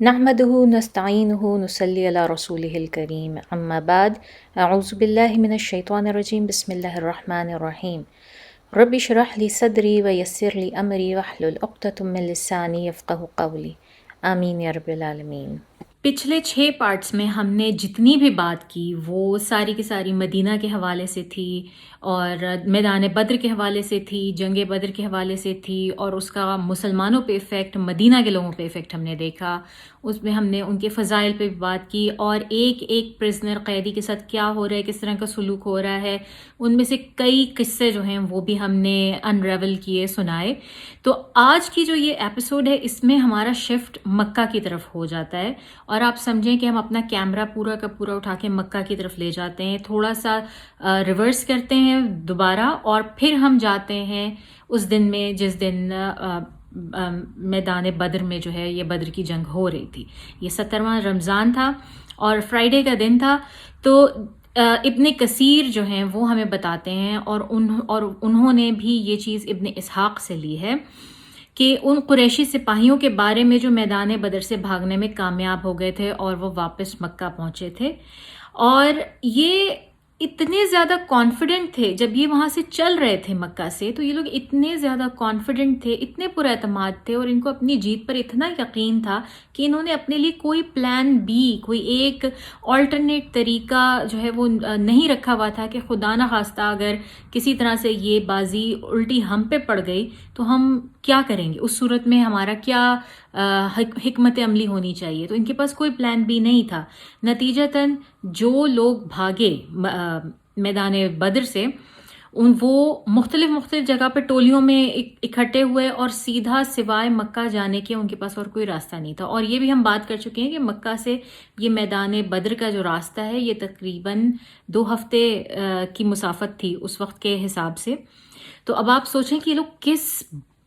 نحمده نستعینه نصلی علی رسوله الکریم اما بعد اعوذ باللہ من الشیطان الرجیم بسم اللہ الرحمن الرحیم رب اشرح لی صدری ویسر لی امری واحلل عقدۃ من لسانی یفقهوا قولی آمین یا رب العالمین۔ پچھلے 6 پارٹس میں ہم نے جتنی بھی بات کی وہ ساری کی ساری مدینہ کے حوالے سے تھی، اور میدان بدر کے حوالے سے تھی، جنگ بدر کے حوالے سے تھی، اور اس کا مسلمانوں پہ ایفیکٹ، مدینہ کے لوگوں پہ ایفیکٹ ہم نے دیکھا۔ اس میں ہم نے ان کے فضائل پہ بھی بات کی، اور ایک ایک پرزنر قیدی کے ساتھ کیا ہو رہا ہے، کس طرح کا سلوک ہو رہا ہے، ان میں سے کئی قصے جو ہیں وہ بھی ہم نے انریول کیے، سنائے۔ تو آج کی جو یہ ایپیسوڈ ہے اس میں ہمارا شفٹ مکہ کی طرف ہو جاتا ہے، اور آپ سمجھیں کہ ہم اپنا کیمرہ پورا کا پورا اٹھا کے مکہ کی طرف لے جاتے ہیں، تھوڑا سا ریورس کرتے ہیں دوبارہ، اور پھر ہم جاتے ہیں اس دن میں جس دن میدان بدر میں جو ہے یہ بدر کی جنگ ہو رہی تھی۔ یہ 17واں رمضان تھا اور فرائیڈے کا دن تھا۔ تو ابن کثیر جو ہیں وہ ہمیں بتاتے ہیں، اور انہوں نے بھی یہ چیز ابن اسحاق سے لی ہے کہ ان قریشی سپاہیوں کے بارے میں جو میدان بدر سے بھاگنے میں کامیاب ہو گئے تھے اور وہ واپس مکہ پہنچے تھے، اور یہ اتنے زیادہ کانفیڈنٹ تھے جب یہ وہاں سے چل رہے تھے مکہ سے، تو یہ لوگ اتنے زیادہ کانفیڈنٹ تھے، اتنے پر اعتماد تھے، اور ان کو اپنی جیت پر اتنا یقین تھا کہ انہوں نے اپنے لیے کوئی پلان بی، کوئی ایک آلٹرنیٹ طریقہ جو ہے وہ نہیں رکھا ہوا تھا کہ خدا نہ خواستہ اگر کسی طرح سے یہ بازی الٹی ہم پہ پڑ گئی تو ہم کیا کریں گے، اس صورت میں ہمارا کیا حکمت عملی ہونی چاہیے۔ تو ان کے پاس کوئی پلان بی نہیں تھا۔ نتیجتاً جو لوگ بھاگے میدان بدر سے، وہ مختلف جگہ پہ ٹولیوں میں اکٹھے ہوئے، اور سیدھا سوائے مکہ جانے کے ان کے پاس اور کوئی راستہ نہیں تھا۔ اور یہ بھی ہم بات کر چکے ہیں کہ مکہ سے یہ میدان بدر کا جو راستہ ہے یہ تقریباً 2 ہفتے کی مسافت تھی اس وقت کے حساب سے۔ تو اب آپ سوچیں کہ یہ لوگ کس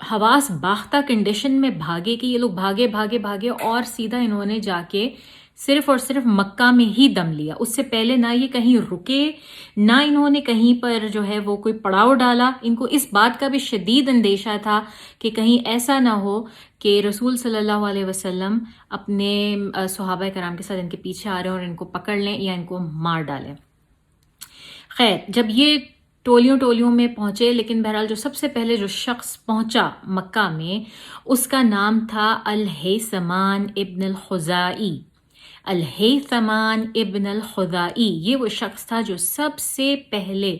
حواس باختہ کنڈیشن میں بھاگے، کہ یہ لوگ بھاگے اور سیدھا انہوں نے جا کے صرف اور صرف مکہ میں ہی دم لیا۔ اس سے پہلے نہ یہ کہیں رکے، نہ انہوں نے کہیں پر جو ہے وہ کوئی پڑاؤ ڈالا۔ ان کو اس بات کا بھی شدید اندیشہ تھا کہ کہیں ایسا نہ ہو کہ رسول صلی اللہ علیہ وسلم اپنے صحابہ کرام کے ساتھ ان کے پیچھے آ رہے ہیں اور ان کو پکڑ لیں یا ان کو مار ڈالیں۔ خیر، جب یہ ٹولیوں میں پہنچے، لیکن بہرحال جو سب سے پہلے جو شخص پہنچا مکہ میں اس کا نام تھا الہیثمان ابن الخزائی۔ الہیثمان ابن الخزائی یہ وہ شخص تھا جو سب سے پہلے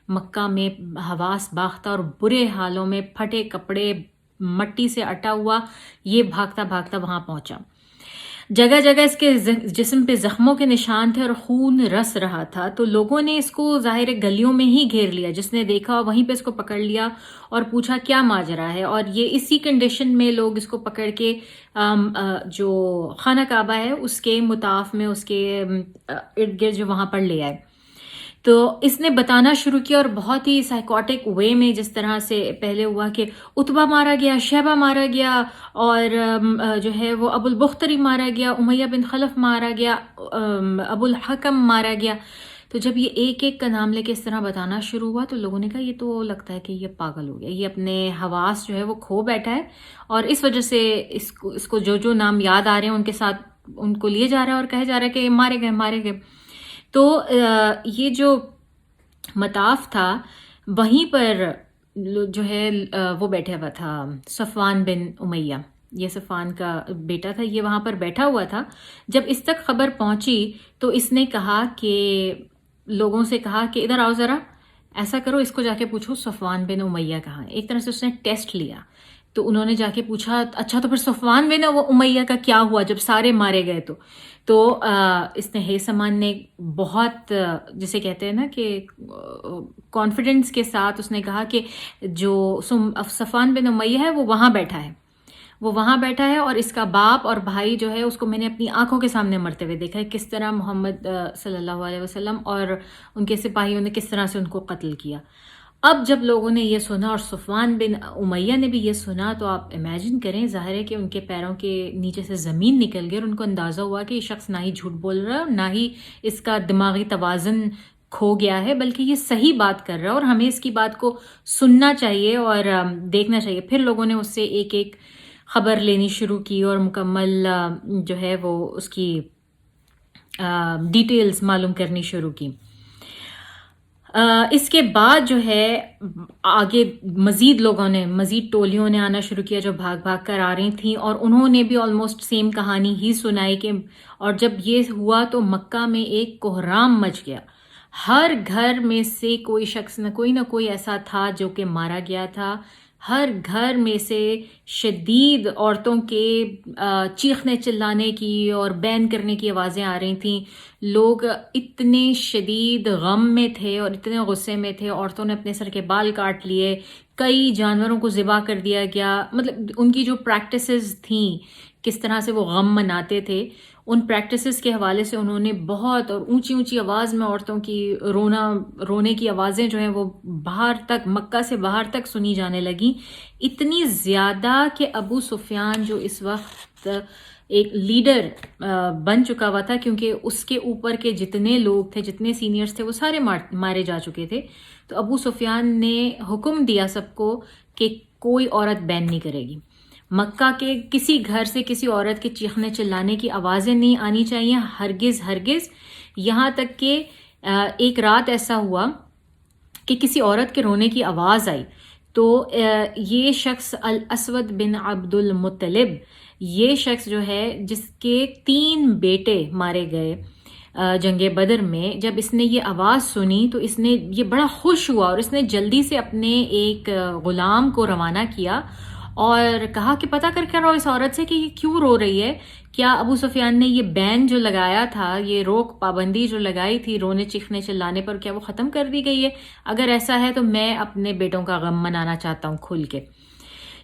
مکہ میں حواس باختہ اور برے حالوں میں، پھٹے کپڑے، مٹی سے اٹا ہوا، یہ بھاگتا وہاں پہنچا۔ جگہ جگہ اس کے جسم پہ زخموں کے نشان تھے اور خون رس رہا تھا، تو لوگوں نے اس کو ظاہر گلیوں میں ہی گھیر لیا، جس نے دیکھا وہیں پہ اس کو پکڑ لیا اور پوچھا کیا ماجرا ہے۔ اور یہ اسی کنڈیشن میں لوگ اس کو پکڑ کے جو خانہ کعبہ ہے اس کے مطاف میں، اس کے ارد گرد جو وہاں پر لے آئے۔ تو اس نے بتانا شروع کیا، اور بہت ہی سائیکوٹک وے میں، جس طرح سے پہلے ہوا کہ عتبہ مارا گیا، شیبہ مارا گیا، اور جو ہے وہ ابو البختری مارا گیا، امیہ بن خلف مارا گیا، ابو الحکم مارا گیا۔ تو جب یہ ایک ایک کا نام لے کے اس طرح بتانا شروع ہوا تو لوگوں نے کہا یہ تو لگتا ہے کہ یہ پاگل ہو گیا، یہ اپنے حواس جو ہے وہ کھو بیٹھا ہے، اور اس وجہ سے اس کو جو نام یاد آ رہے ہیں ان کے ساتھ ان کو لیے جا رہا ہے اور کہا جا رہا ہے کہ مارے گئے۔ تو یہ جو مطاف تھا وہیں پر جو ہے وہ بیٹھا ہوا تھا صفوان بن امیہ، یہ صفوان کا بیٹا تھا، یہ وہاں پر بیٹھا ہوا تھا۔ جب اس تک خبر پہنچی تو اس نے کہا کہ لوگوں سے کہا کہ ادھر آؤ ذرا، ایسا کرو اس کو جا کے پوچھو صفوان بن امیہ کہاں ہے۔ ایک طرح سے اس نے ٹیسٹ لیا، تو انہوں نے جا کے پوچھا اچھا تو پھر صفوان بن امیہ کا کیا ہوا جب سارے مارے گئے؟ تو اس نے ہیثمان نے بہت جسے کہتے ہیں نا کہ کانفیڈنس کے ساتھ اس نے کہا کہ جو صفوان بن امیہ ہے وہ وہاں بیٹھا ہے، اور اس کا باپ اور بھائی جو ہے اس کو میں نے اپنی آنکھوں کے سامنے مرتے ہوئے دیکھا ہے، کس طرح محمد صلی اللہ علیہ وسلم اور ان کے سپاہیوں نے کس طرح سے ان کو قتل کیا۔ اب جب لوگوں نے یہ سنا اور صفوان بن امیہ نے بھی یہ سنا تو آپ امیجن کریں، ظاہر ہے کہ ان کے پیروں کے نیچے سے زمین نکل گئی، اور ان کو اندازہ ہوا کہ یہ شخص نہ ہی جھوٹ بول رہا ہے اور نہ ہی اس کا دماغی توازن کھو گیا ہے، بلکہ یہ صحیح بات کر رہا ہے، اور ہمیں اس کی بات کو سننا چاہیے اور دیکھنا چاہیے۔ پھر لوگوں نے اس سے ایک ایک خبر لینی شروع کی اور مکمل جو ہے وہ اس کی ڈیٹیلز معلوم کرنی شروع کی۔ اس کے بعد جو ہے آگے مزید لوگوں نے، مزید ٹولیوں نے آنا شروع کیا جو بھاگ بھاگ کر آ رہی تھیں، اور انہوں نے بھی آلموسٹ سیم کہانی ہی سنائی کہ اور جب یہ ہوا تو مکہ میں ایک کوہرام مچ گیا۔ ہر گھر میں سے کوئی شخص نہ کوئی ایسا تھا جو کہ مارا گیا تھا۔ ہر گھر میں سے شدید عورتوں کے چیخنے چلانے کی اور بین کرنے کی آوازیں آ رہی تھیں۔ لوگ اتنے شدید غم میں تھے اور اتنے غصے میں تھے، عورتوں نے اپنے سر کے بال کاٹ لیے، کئی جانوروں کو ذبح کر دیا گیا۔ مطلب ان کی جو پریکٹسز تھیں، کس طرح سے وہ غم مناتے تھے، ان پریکٹسز کے حوالے سے انہوں نے بہت اور اونچی اونچی آواز میں عورتوں کی رونے کی آوازیں جو ہیں وہ باہر تک، مکہ سے باہر تک سنی جانے لگیں، اتنی زیادہ کہ ابو سفیان جو اس وقت ایک لیڈر بن چکا ہوا تھا، کیونکہ اس کے اوپر کے جتنے لوگ تھے، جتنے سینئرز تھے، وہ سارے مارے جا چکے تھے، تو ابو سفیان نے حکم دیا سب کو کہ کوئی عورت بین نہیں کرے گی، مکہ کے کسی گھر سے کسی عورت کے چیخنے چلانے کی آوازیں نہیں آنی چاہیے، ہرگز ہرگز۔ یہاں تک کہ ایک رات ایسا ہوا کہ کسی عورت کے رونے کی آواز آئی، تو یہ شخص الاسود بن عبد المطلب، یہ شخص جو ہے جس کے 3 بیٹے مارے گئے جنگ بدر میں، جب اس نے یہ آواز سنی تو اس نے یہ بڑا خوش ہوا اور اس نے جلدی سے اپنے ایک غلام کو روانہ کیا اور کہا کہ پتہ کر کے رہو اس عورت سے کہ یہ کیوں رو رہی ہے، کیا ابو سفیان نے یہ بین جو لگایا تھا، یہ روک پابندی جو لگائی تھی رونے چیخنے چلانے پر، کیا وہ ختم کر دی گئی ہے؟ اگر ایسا ہے تو میں اپنے بیٹوں کا غم منانا چاہتا ہوں کھل کے۔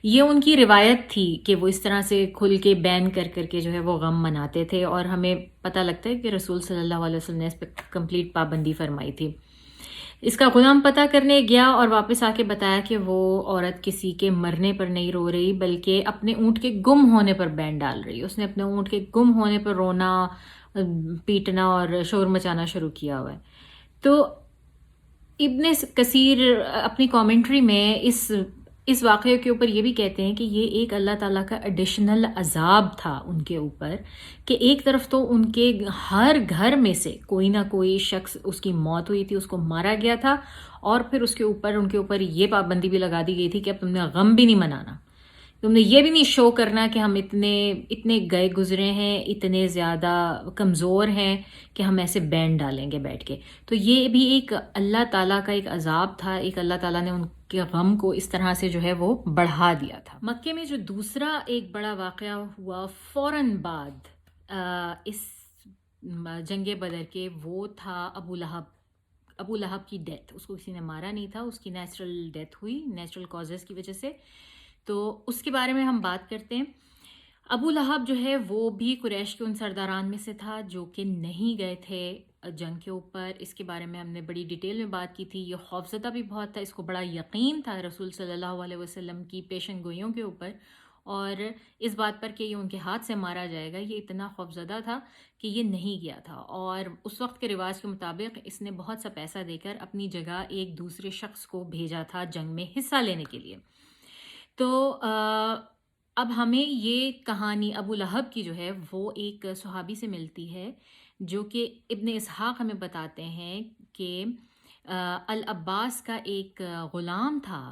یہ ان کی روایت تھی کہ وہ اس طرح سے کھل کے بین کر کر کے جو ہے وہ غم مناتے تھے، اور ہمیں پتہ لگتا ہے کہ رسول صلی اللہ علیہ وسلم نے اس پہ کمپلیٹ پابندی فرمائی تھی۔ اس کا غلام پتہ کرنے گیا اور واپس آ کے بتایا کہ وہ عورت کسی کے مرنے پر نہیں رو رہی بلکہ اپنے اونٹ کے گم ہونے پر بین ڈال رہی۔ اس نے اپنے اونٹ کے گم ہونے پر رونا، پیٹنا اور شور مچانا شروع کیا ہوا ہے۔ تو ابن کثیر اپنی کامنٹری میں اس واقعے کے اوپر یہ بھی کہتے ہیں کہ یہ ایک اللہ تعالیٰ کا ایڈیشنل عذاب تھا ان کے اوپر، کہ ایک طرف تو ان کے ہر گھر میں سے کوئی نہ کوئی شخص اس کی موت ہوئی تھی، اس کو مارا گیا تھا، اور پھر اس کے اوپر ان کے اوپر یہ پابندی بھی لگا دی گئی تھی کہ اب تم نے غم بھی نہیں منانا، تم نے یہ بھی نہیں شو کرنا کہ ہم اتنے گئے گزرے ہیں، اتنے زیادہ کمزور ہیں کہ ہم ایسے بین ڈالیں گے بیٹھ کے۔ تو یہ بھی ایک اللہ تعالیٰ کا ایک عذاب تھا، ایک اللہ تعالیٰ نے ان کے غم کو اس طرح سے جو ہے وہ بڑھا دیا تھا۔ مکے میں جو دوسرا ایک بڑا واقعہ ہوا فوراً بعد اس جنگ بدر کے، وہ تھا ابو لہب کی ڈیتھ۔ اس کو کسی نے مارا نہیں تھا، اس کی نیچرل ڈیتھ ہوئی، نیچرل کازز کی وجہ سے۔ تو اس کے بارے میں ہم بات کرتے ہیں۔ ابو لہب جو ہے وہ بھی قریش کے ان سرداران میں سے تھا جو کہ نہیں گئے تھے جنگ کے اوپر۔ اس کے بارے میں ہم نے بڑی ڈیٹیل میں بات کی تھی۔ یہ خوفزدہ بھی بہت تھا، اس کو بڑا یقین تھا رسول صلی اللہ علیہ وسلم کی پیشن گوئیوں کے اوپر، اور اس بات پر کہ یہ ان کے ہاتھ سے مارا جائے گا، یہ اتنا خوفزدہ تھا کہ یہ نہیں گیا تھا، اور اس وقت کے رواج کے مطابق اس نے بہت سا پیسہ دے کر اپنی جگہ ایک دوسرے شخص کو بھیجا تھا جنگ میں حصہ لینے کے لیے۔ تو اب ہمیں یہ کہانی ابو لہب کی جو ہے وہ ایک صحابی سے ملتی ہے جو کہ ابن اسحاق ہمیں بتاتے ہیں کہ العباس کا ایک غلام تھا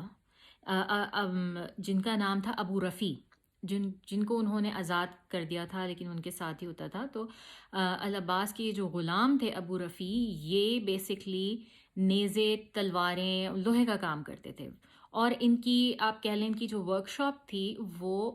جن کا نام تھا ابو رفیع، جن کو انہوں نے آزاد کر دیا تھا لیکن ان کے ساتھ ہی ہوتا تھا۔ تو العباس کے جو غلام تھے ابو رفیع، یہ بیسکلی نیزے، تلواریں، لوہے کا کام کرتے تھے، اور ان کی آپ کہہ لیں ان کی جو ورک شاپ تھی وہ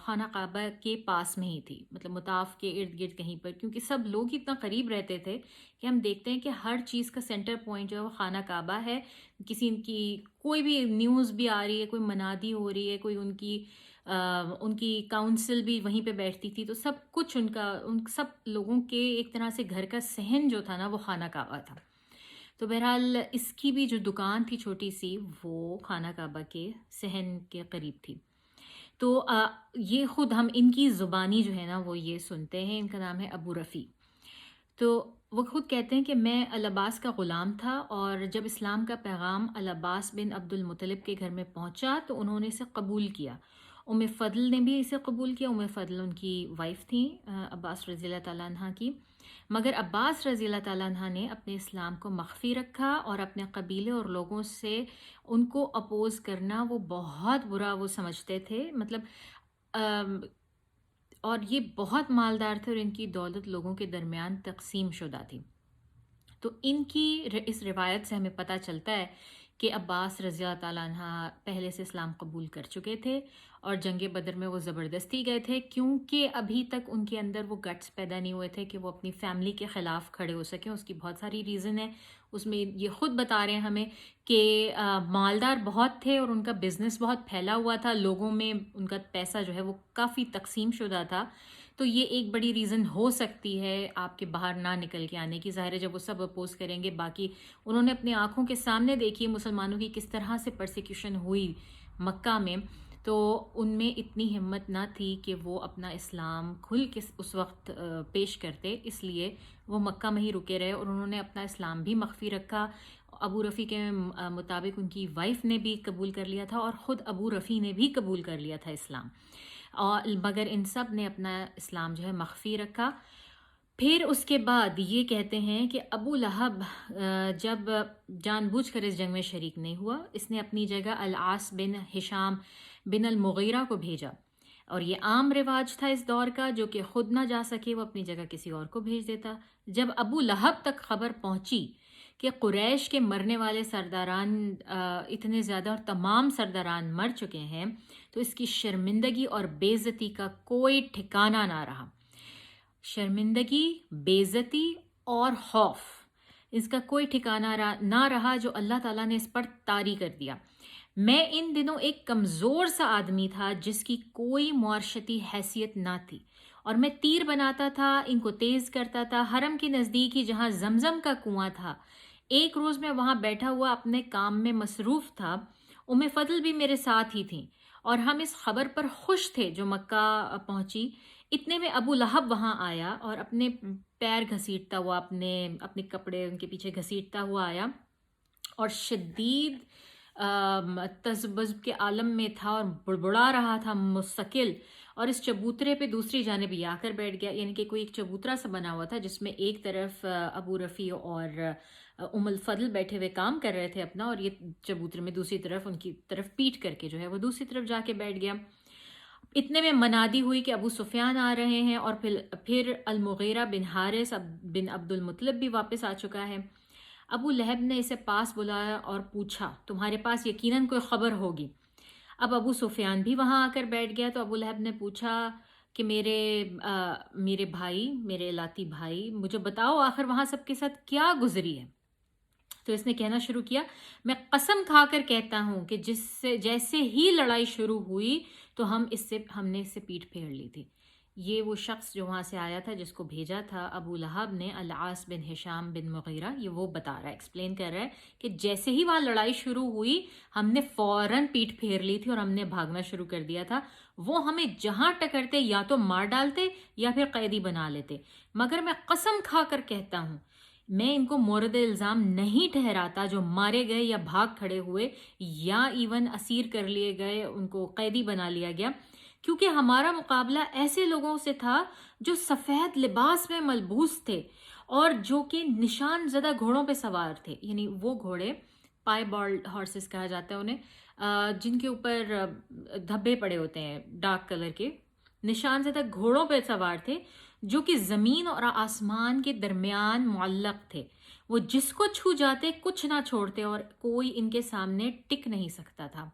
خانہ کعبہ کے پاس میں ہی تھی، مطلب مطاف کے ارد گرد کہیں پر، کیونکہ سب لوگ اتنا قریب رہتے تھے کہ ہم دیکھتے ہیں کہ ہر چیز کا سینٹر پوائنٹ جو ہے وہ خانہ کعبہ ہے۔ کسی ان کی کوئی بھی نیوز بھی آ رہی ہے، کوئی منادی ہو رہی ہے، کوئی ان کی کاؤنسل بھی وہیں پہ بیٹھتی تھی، تو سب کچھ ان سب لوگوں کے ایک طرح سے گھر کا صحن جو تھا نا وہ خانہ کعبہ تھا۔ تو بہرحال اس کی بھی جو دکان تھی چھوٹی سی، وہ خانہ کعبہ کے صحن کے قریب تھی۔ تو یہ خود ہم ان کی زبانی جو ہے نا وہ یہ سنتے ہیں، ان کا نام ہے ابو رفیع۔ تو وہ خود کہتے ہیں کہ میں العباس کا غلام تھا، اور جب اسلام کا پیغام العباس بن عبد المطلب کے گھر میں پہنچا تو انہوں نے اسے قبول کیا، ام فضل نے بھی اسے قبول کیا. ام فضل ان کی وائف تھیں عباس رضی اللہ تعالیٰ عنہ کی. مگر عباس رضی اللہ تعالیٰ عنہ نے اپنے اسلام کو مخفی رکھا اور اپنے قبیلے اور لوگوں سے ان کو اپوز کرنا وہ بہت برا وہ سمجھتے تھے. مطلب اور یہ بہت مالدار تھے اور ان کی دولت لوگوں کے درمیان تقسیم شدہ تھی. تو ان کی اس روایت سے ہمیں پتہ چلتا ہے کہ عباس رضی اللہ تعالیٰ عنہ پہلے سے اسلام قبول کر چکے تھے اور جنگ بدر میں وہ زبردستی گئے تھے، کیونکہ ابھی تک ان کے اندر وہ گٹس پیدا نہیں ہوئے تھے کہ وہ اپنی فیملی کے خلاف کھڑے ہو سکیں. اس کی بہت ساری ریزن ہے، اس میں یہ خود بتا رہے ہیں ہمیں کہ مالدار بہت تھے اور ان کا بزنس بہت پھیلا ہوا تھا، لوگوں میں ان کا پیسہ جو ہے وہ کافی تقسیم شدہ تھا. تو یہ ایک بڑی ریزن ہو سکتی ہے آپ کے باہر نہ نکل کے آنے کی. ظاہر ہے جب وہ سب اپوز کریں گے، باقی انہوں نے اپنی آنکھوں کے سامنے دیکھی مسلمانوں کی کس طرح سے پرسیکیوشن ہوئی مکہ میں، تو ان میں اتنی ہمت نہ تھی کہ وہ اپنا اسلام کھل کے اس وقت پیش کرتے. اس لیے وہ مکہ میں ہی رکے رہے اور انہوں نے اپنا اسلام بھی مخفی رکھا. ابو رفیع کے مطابق ان کی وائف نے بھی قبول کر لیا تھا اور خود ابو رفیع نے بھی قبول کر لیا تھا اسلام، اور مگر ان سب نے اپنا اسلام جو ہے مخفی رکھا. پھر اس کے بعد یہ کہتے ہیں کہ ابو لہب جب جان بوجھ کر اس جنگ میں شریک نہیں ہوا، اس نے اپنی جگہ العاص بن ہشام بن المغیرہ کو بھیجا. اور یہ عام رواج تھا اس دور کا، جو کہ خود نہ جا سکے وہ اپنی جگہ کسی اور کو بھیج دیتا. جب ابو لہب تک خبر پہنچی کہ قریش کے مرنے والے سرداران اتنے زیادہ اور تمام سرداران مر چکے ہیں، تو اس کی شرمندگی اور بے عزتی کا کوئی ٹھکانہ نہ رہا. شرمندگی، بے عزتی اور خوف، اس کا کوئی ٹھکانہ نہ رہا جو اللہ تعالیٰ نے اس پر طاری کر دیا. میں ان دنوں ایک کمزور سا آدمی تھا جس کی کوئی معاشرتی حیثیت نہ تھی، اور میں تیر بناتا تھا، ان کو تیز کرتا تھا حرم کے نزدیک ہی جہاں زمزم کا کنواں تھا. ایک روز میں وہاں بیٹھا ہوا اپنے کام میں مصروف تھا. ام فضل بھی میرے ساتھ ہی تھیں اور ہم اس خبر پر خوش تھے جو مکہ پہنچی. اتنے میں ابو لہب وہاں آیا اور اپنے پیر گھسیٹتا ہوا، اپنے کپڑے ان کے پیچھے گھسیٹتا ہوا آیا اور شدید تذبذب کے عالم میں تھا اور بڑبڑا رہا تھا مستقل. اور اس چبوترے پہ دوسری جانب یہ آ کر بیٹھ گیا، یعنی کہ کوئی ایک چبوترا سا بنا ہوا تھا جس میں ایک طرف ابو رفیع اور ام الفضل بیٹھے ہوئے کام کر رہے تھے اپنا، اور یہ چبوترے میں دوسری طرف ان کی طرف پیٹ کر کے جو ہے وہ دوسری طرف جا کے بیٹھ گیا. اتنے میں منادی ہوئی کہ ابو سفیان آ رہے ہیں، اور پھر المغیرہ بن حارث بن عبد المطلب بھی واپس آ چکا ہے. ابو لہب نے اسے پاس بلایا اور پوچھا تمہارے پاس یقیناً کوئی خبر ہوگی. اب ابو سفیان بھی وہاں آ کر بیٹھ گیا. تو ابو لہب نے پوچھا کہ میرے بھائی، میرے الاتی بھائی، مجھے بتاؤ آخر وہاں سب کے ساتھ کیا گزری ہے. تو اس نے کہنا شروع کیا، میں قسم کھا کر کہتا ہوں کہ جیسے ہی لڑائی شروع ہوئی تو ہم نے اس سے پیٹھ پھیر لی تھی. یہ وہ شخص جو وہاں سے آیا تھا جس کو بھیجا تھا ابو لہب نے، العاص بن ہشام بن مغیرہ، یہ وہ بتا رہا ہے، ایکسپلین کر رہا ہے کہ جیسے ہی وہاں لڑائی شروع ہوئی ہم نے فوراً پیٹھ پھیر لی تھی اور ہم نے بھاگنا شروع کر دیا تھا. وہ ہمیں جہاں ٹکرتے یا تو مار ڈالتے یا پھر قیدی بنا لیتے. مگر میں قسم کھا کر کہتا ہوں میں ان کو مورد الزام نہیں ٹھہراتا جو مارے گئے یا بھاگ کھڑے ہوئے یا ایون اسیر کر لیے گئے، ان کو قیدی بنا لیا گیا، کیونکہ ہمارا مقابلہ ایسے لوگوں سے تھا جو سفید لباس میں ملبوس تھے اور جو کہ نشان زدہ گھوڑوں پہ سوار تھے. یعنی وہ گھوڑے پائے بالڈ ہارسز کہا جاتا ہے انہیں، جن کے اوپر دھبے پڑے ہوتے ہیں ڈارک کلر کے، نشان زدہ گھوڑوں پہ سوار تھے جو کہ زمین اور آسمان کے درمیان معلق تھے. وہ جس کو چھو جاتے کچھ نہ چھوڑتے اور کوئی ان کے سامنے ٹک نہیں سکتا تھا.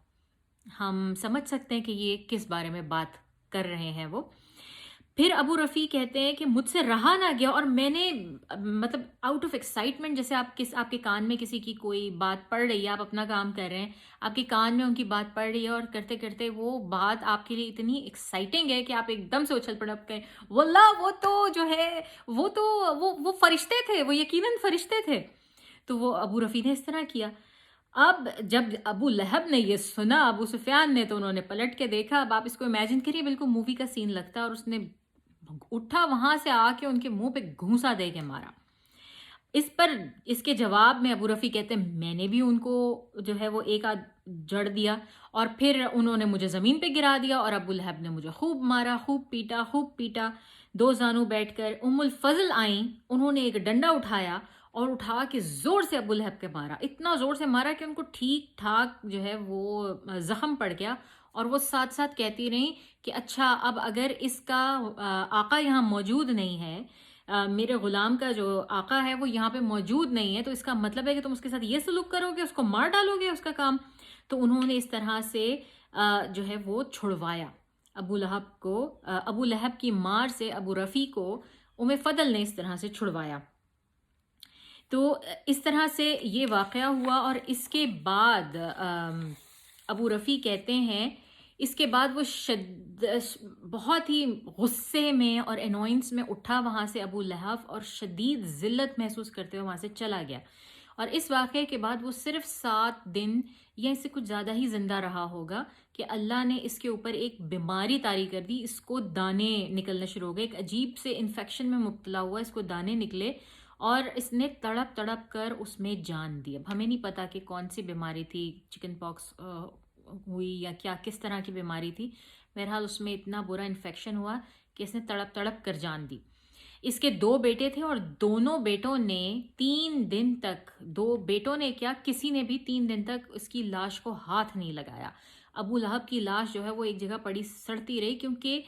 ہم سمجھ سکتے ہیں کہ یہ کس بارے میں بات کر رہے ہیں وہ. پھر ابو رفیع کہتے ہیں کہ مجھ سے رہا نہ گیا اور میں نے مطلب آؤٹ آف ایکسائٹمنٹ، جیسے آپ کے کان میں کسی کی کوئی بات پڑ رہی ہے، آپ اپنا کام کر رہے ہیں، آپ کے کان میں ان کی بات پڑ رہی ہے اور کرتے کرتے وہ بات آپ کے لیے اتنی ایکسائٹنگ ہے کہ آپ ایک دم سے اچھل پڑے، آپ کہیں واللہ وہ تو جو ہے وہ فرشتے تھے، وہ یقیناً فرشتے تھے. تو وہ ابو رفیع نے اس طرح کیا. اب جب ابو لہب نے یہ سنا ابو سفیان نے، تو انہوں نے پلٹ کے دیکھا. اب آپ اس کو امیجن کریے، بالکل مووی کا سین لگتا ہے، اور اس نے اٹھا وہاں سے آ کے ان کے منہ پہ گھونسا دے کے مارا. اس پر اس کے جواب میں ابو رفیع کہتے ہیں میں نے بھی ان کو جو ہے وہ ایک آدھ جڑ دیا اور پھر انہوں نے مجھے زمین پہ گرا دیا اور ابو لہب نے مجھے خوب مارا، خوب پیٹا، دو زانو بیٹھ کر ام الفضل آئیں، انہوں نے ایک ڈنڈا اٹھایا اور اٹھا کے زور سے ابو لہب کے مارا، اتنا زور سے مارا کہ ان کو ٹھیک ٹھاک جو ہے وہ زخم پڑ گیا، اور وہ ساتھ ساتھ کہتی رہیں کہ اچھا اب اگر اس کا آقا یہاں موجود نہیں ہے، میرے غلام کا جو آقا ہے وہ یہاں پہ موجود نہیں ہے، تو اس کا مطلب ہے کہ تم اس کے ساتھ یہ سلوک کرو گے، اس کو مار ڈالو گے، اس کا کام۔ تو انہوں نے اس طرح سے جو ہے وہ چھڑوایا ابو لہب کی مار سے ابو رفیع کو ام فضل نے اس طرح سے چھڑوایا۔ تو اس طرح سے یہ واقعہ ہوا، اور اس کے بعد ابو رفیع کہتے ہیں اس کے بعد وہ بہت ہی غصے میں اور انوائنس میں اٹھا وہاں سے ابو لہب، اور شدید ذلت محسوس کرتے ہوئے وہاں سے چلا گیا، اور اس واقعے کے بعد وہ صرف 7 دن یا اس سے کچھ زیادہ ہی زندہ رہا ہوگا کہ اللہ نے اس کے اوپر ایک بیماری طاری کر دی، اس کو دانے نکلنا شروع ہو گئے، ایک عجیب سے انفیکشن میں مبتلا ہوا، اس کو دانے نکلے اور اس نے تڑپ کر اس میں جان دی۔ اب ہمیں نہیں پتا کہ کون سی بیماری تھی، چکن پاکس ہوئی یا کیا کس طرح کی بیماری تھی، بہرحال اس میں اتنا برا انفیکشن ہوا کہ اس نے تڑپ کر جان دی۔ اس کے 2 بیٹے تھے اور دونوں بیٹوں نے 3 دن تک، 2 بیٹوں نے کیا، کسی نے بھی 3 دن تک اس کی لاش کو ہاتھ نہیں لگایا۔ ابو لہب کی لاش جو ہے وہ ایک جگہ پڑی سڑتی رہی، کیونکہ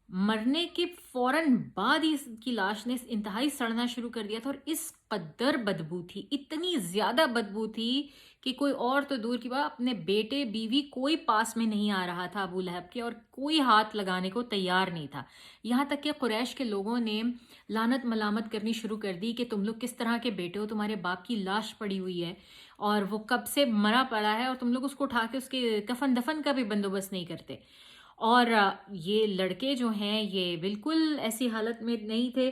مرنے کے فوراً بعد ہی اس کی لاش نے انتہائی سڑنا شروع کر دیا تھا، اور اس قدر بدبو تھی، اتنی زیادہ بدبو تھی کہ کوئی اور تو دور کی بات، اپنے بیٹے بیوی کوئی پاس میں نہیں آ رہا تھا ابو لہب کے، اور کوئی ہاتھ لگانے کو تیار نہیں تھا، یہاں تک کہ قریش کے لوگوں نے لعنت ملامت کرنی شروع کر دی کہ تم لوگ کس طرح کے بیٹے ہو، تمہارے باپ کی لاش پڑی ہوئی ہے اور وہ کب سے مرا پڑا ہے، اور تم لوگ اس کو اٹھا کے اس کے کفن دفن کا بھی بندوبست نہیں کرتے۔ اور یہ لڑکے جو ہیں یہ بالکل ایسی حالت میں نہیں تھے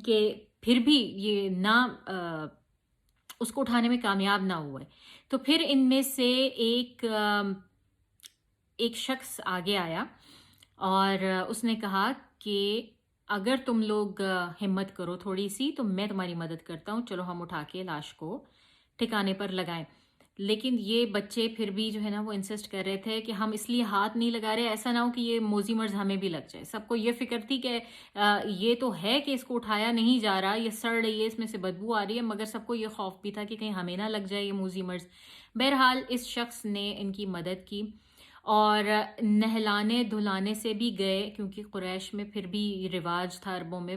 کہ پھر بھی یہ نہ اس کو اٹھانے میں کامیاب نہ ہوئے۔ تو پھر ان میں سے ایک شخص آگے آیا اور اس نے کہا کہ اگر تم لوگ ہمت کرو تھوڑی سی تو میں تمہاری مدد کرتا ہوں، چلو ہم اٹھا کے لاش کو ٹھکانے پر لگائیں۔ لیکن یہ بچے پھر بھی جو ہے نا وہ انسسٹ کر رہے تھے کہ ہم اس لیے ہاتھ نہیں لگا رہے، ایسا نہ ہو کہ یہ موذی مرض ہمیں بھی لگ جائے۔ سب کو یہ فکر تھی کہ یہ تو ہے کہ اس کو اٹھایا نہیں جا رہا، یہ سڑ رہی ہے، اس میں سے بدبو آ رہی ہے، مگر سب کو یہ خوف بھی تھا کہ کہیں ہمیں نہ لگ جائے یہ موذی مرض۔ بہرحال اس شخص نے ان کی مدد کی اور نہلانے دھلانے سے بھی گئے، کیونکہ قریش میں پھر بھی رواج تھا، عربوں میں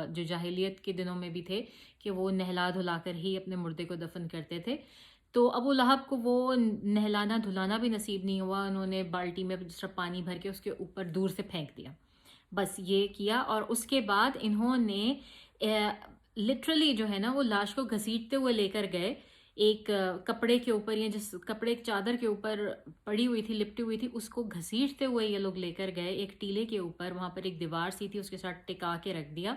جو جاہلیت کے دنوں میں بھی تھے کہ وہ نہلا دھلا کر ہی اپنے مردے کو دفن کرتے تھے۔ تو ابو لہب کو وہ نہلانا دھلانا بھی نصیب نہیں ہوا، انہوں نے بالٹی میں جس طرح پانی بھر کے اس کے اوپر دور سے پھینک دیا، بس یہ کیا۔ اور اس کے بعد انہوں نے لٹرلی جو ہے نا وہ لاش کو گھسیٹتے ہوئے لے کر گئے، ایک کپڑے کے اوپر یا جس کپڑے چادر کے اوپر پڑی ہوئی تھی، لپٹی ہوئی تھی، اس کو گھسیٹتے ہوئے یہ لوگ لے کر گئے ایک ٹیلے کے اوپر، وہاں پر ایک دیوار سی تھی اس کے ساتھ ٹکا کے رکھ دیا،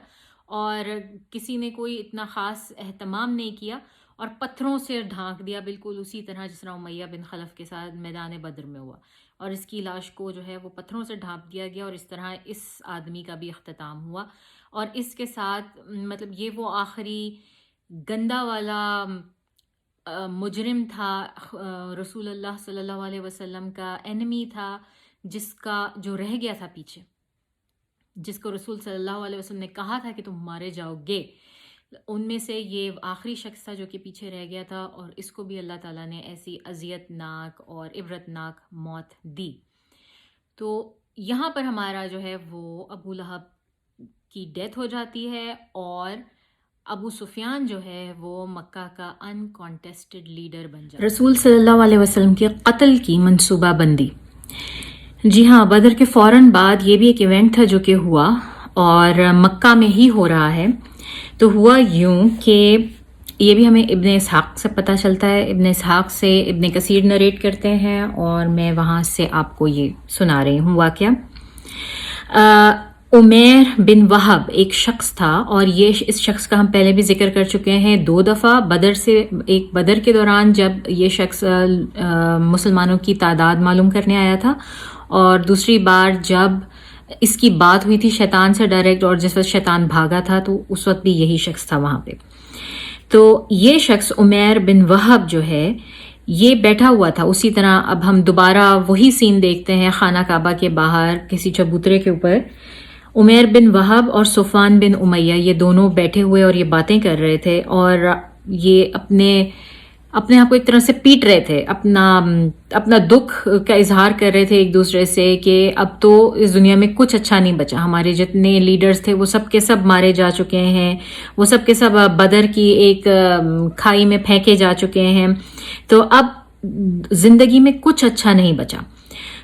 اور کسی نے کوئی اتنا خاص اہتمام نہیں کیا، اور پتھروں سے ڈھانک دیا، بالکل اسی طرح جس طرح امیہ بن خلف کے ساتھ میدان بدر میں ہوا، اور اس کی لاش کو جو ہے وہ پتھروں سے ڈھانپ دیا گیا، اور اس طرح اس آدمی کا بھی اختتام ہوا۔ اور اس کے ساتھ مطلب یہ وہ آخری گندا والا مجرم تھا، رسول اللہ صلی اللہ علیہ وسلم کا انیمی تھا، جس کا جو رہ گیا تھا پیچھے، جس کو رسول صلی اللہ علیہ وسلم نے کہا تھا کہ تم مارے جاؤ گے، ان میں سے یہ آخری شخص تھا جو کہ پیچھے رہ گیا تھا، اور اس کو بھی اللہ تعالیٰ نے ایسی اذیت ناک اور عبرت ناک موت دی۔ تو یہاں پر ہمارا جو ہے وہ ابو لہب کی ڈیتھ ہو جاتی ہے، اور ابو سفیان جو ہے وہ مکہ کا ان کانٹیسٹڈ لیڈر بن جاتا ہے۔ رسول صلی اللہ علیہ وسلم کے قتل کی منصوبہ بندی، جی ہاں، بدر کے فوراً بعد یہ بھی ایک ایونٹ تھا جو کہ ہوا، اور مکہ میں ہی ہو رہا ہے۔ تو ہوا یوں کہ یہ بھی ہمیں ابن اسحاق سے پتہ چلتا ہے، ابن اسحاق سے ابن کثیر نریٹ کرتے ہیں، اور میں وہاں سے آپ کو یہ سنا رہی ہوں واقعہ۔ عمیر بن وہب ایک شخص تھا، اور یہ اس شخص کا ہم پہلے بھی ذکر کر چکے ہیں 2 دفعہ، بدر کے دوران جب یہ شخص مسلمانوں کی تعداد معلوم کرنے آیا تھا، اور دوسری بار جب اس کی بات ہوئی تھی شیطان سے ڈائریکٹ، اور جس وقت شیطان بھاگا تھا تو اس وقت بھی یہی شخص تھا وہاں پہ۔ تو یہ شخص عمیر بن وہب جو ہے یہ بیٹھا ہوا تھا اسی طرح. اب ہم دوبارہ وہی سین دیکھتے ہیں خانہ کعبہ کے باہر کسی چبوترے کے اوپر. عمیر بن وہب اور صفوان بن امیہ یہ دونوں بیٹھے ہوئے اور یہ باتیں کر رہے تھے اور یہ اپنے آپ کو ایک طرح سے پیٹ رہے تھے, اپنا دکھ کا اظہار کر رہے تھے ایک دوسرے سے کہ اب تو اس دنیا میں کچھ اچھا نہیں بچا, ہمارے جتنے لیڈرز تھے وہ سب کے سب مارے جا چکے ہیں, وہ سب کے سب بدر کی ایک کھائی میں پھینکے جا چکے ہیں, تو اب زندگی میں کچھ اچھا نہیں بچا.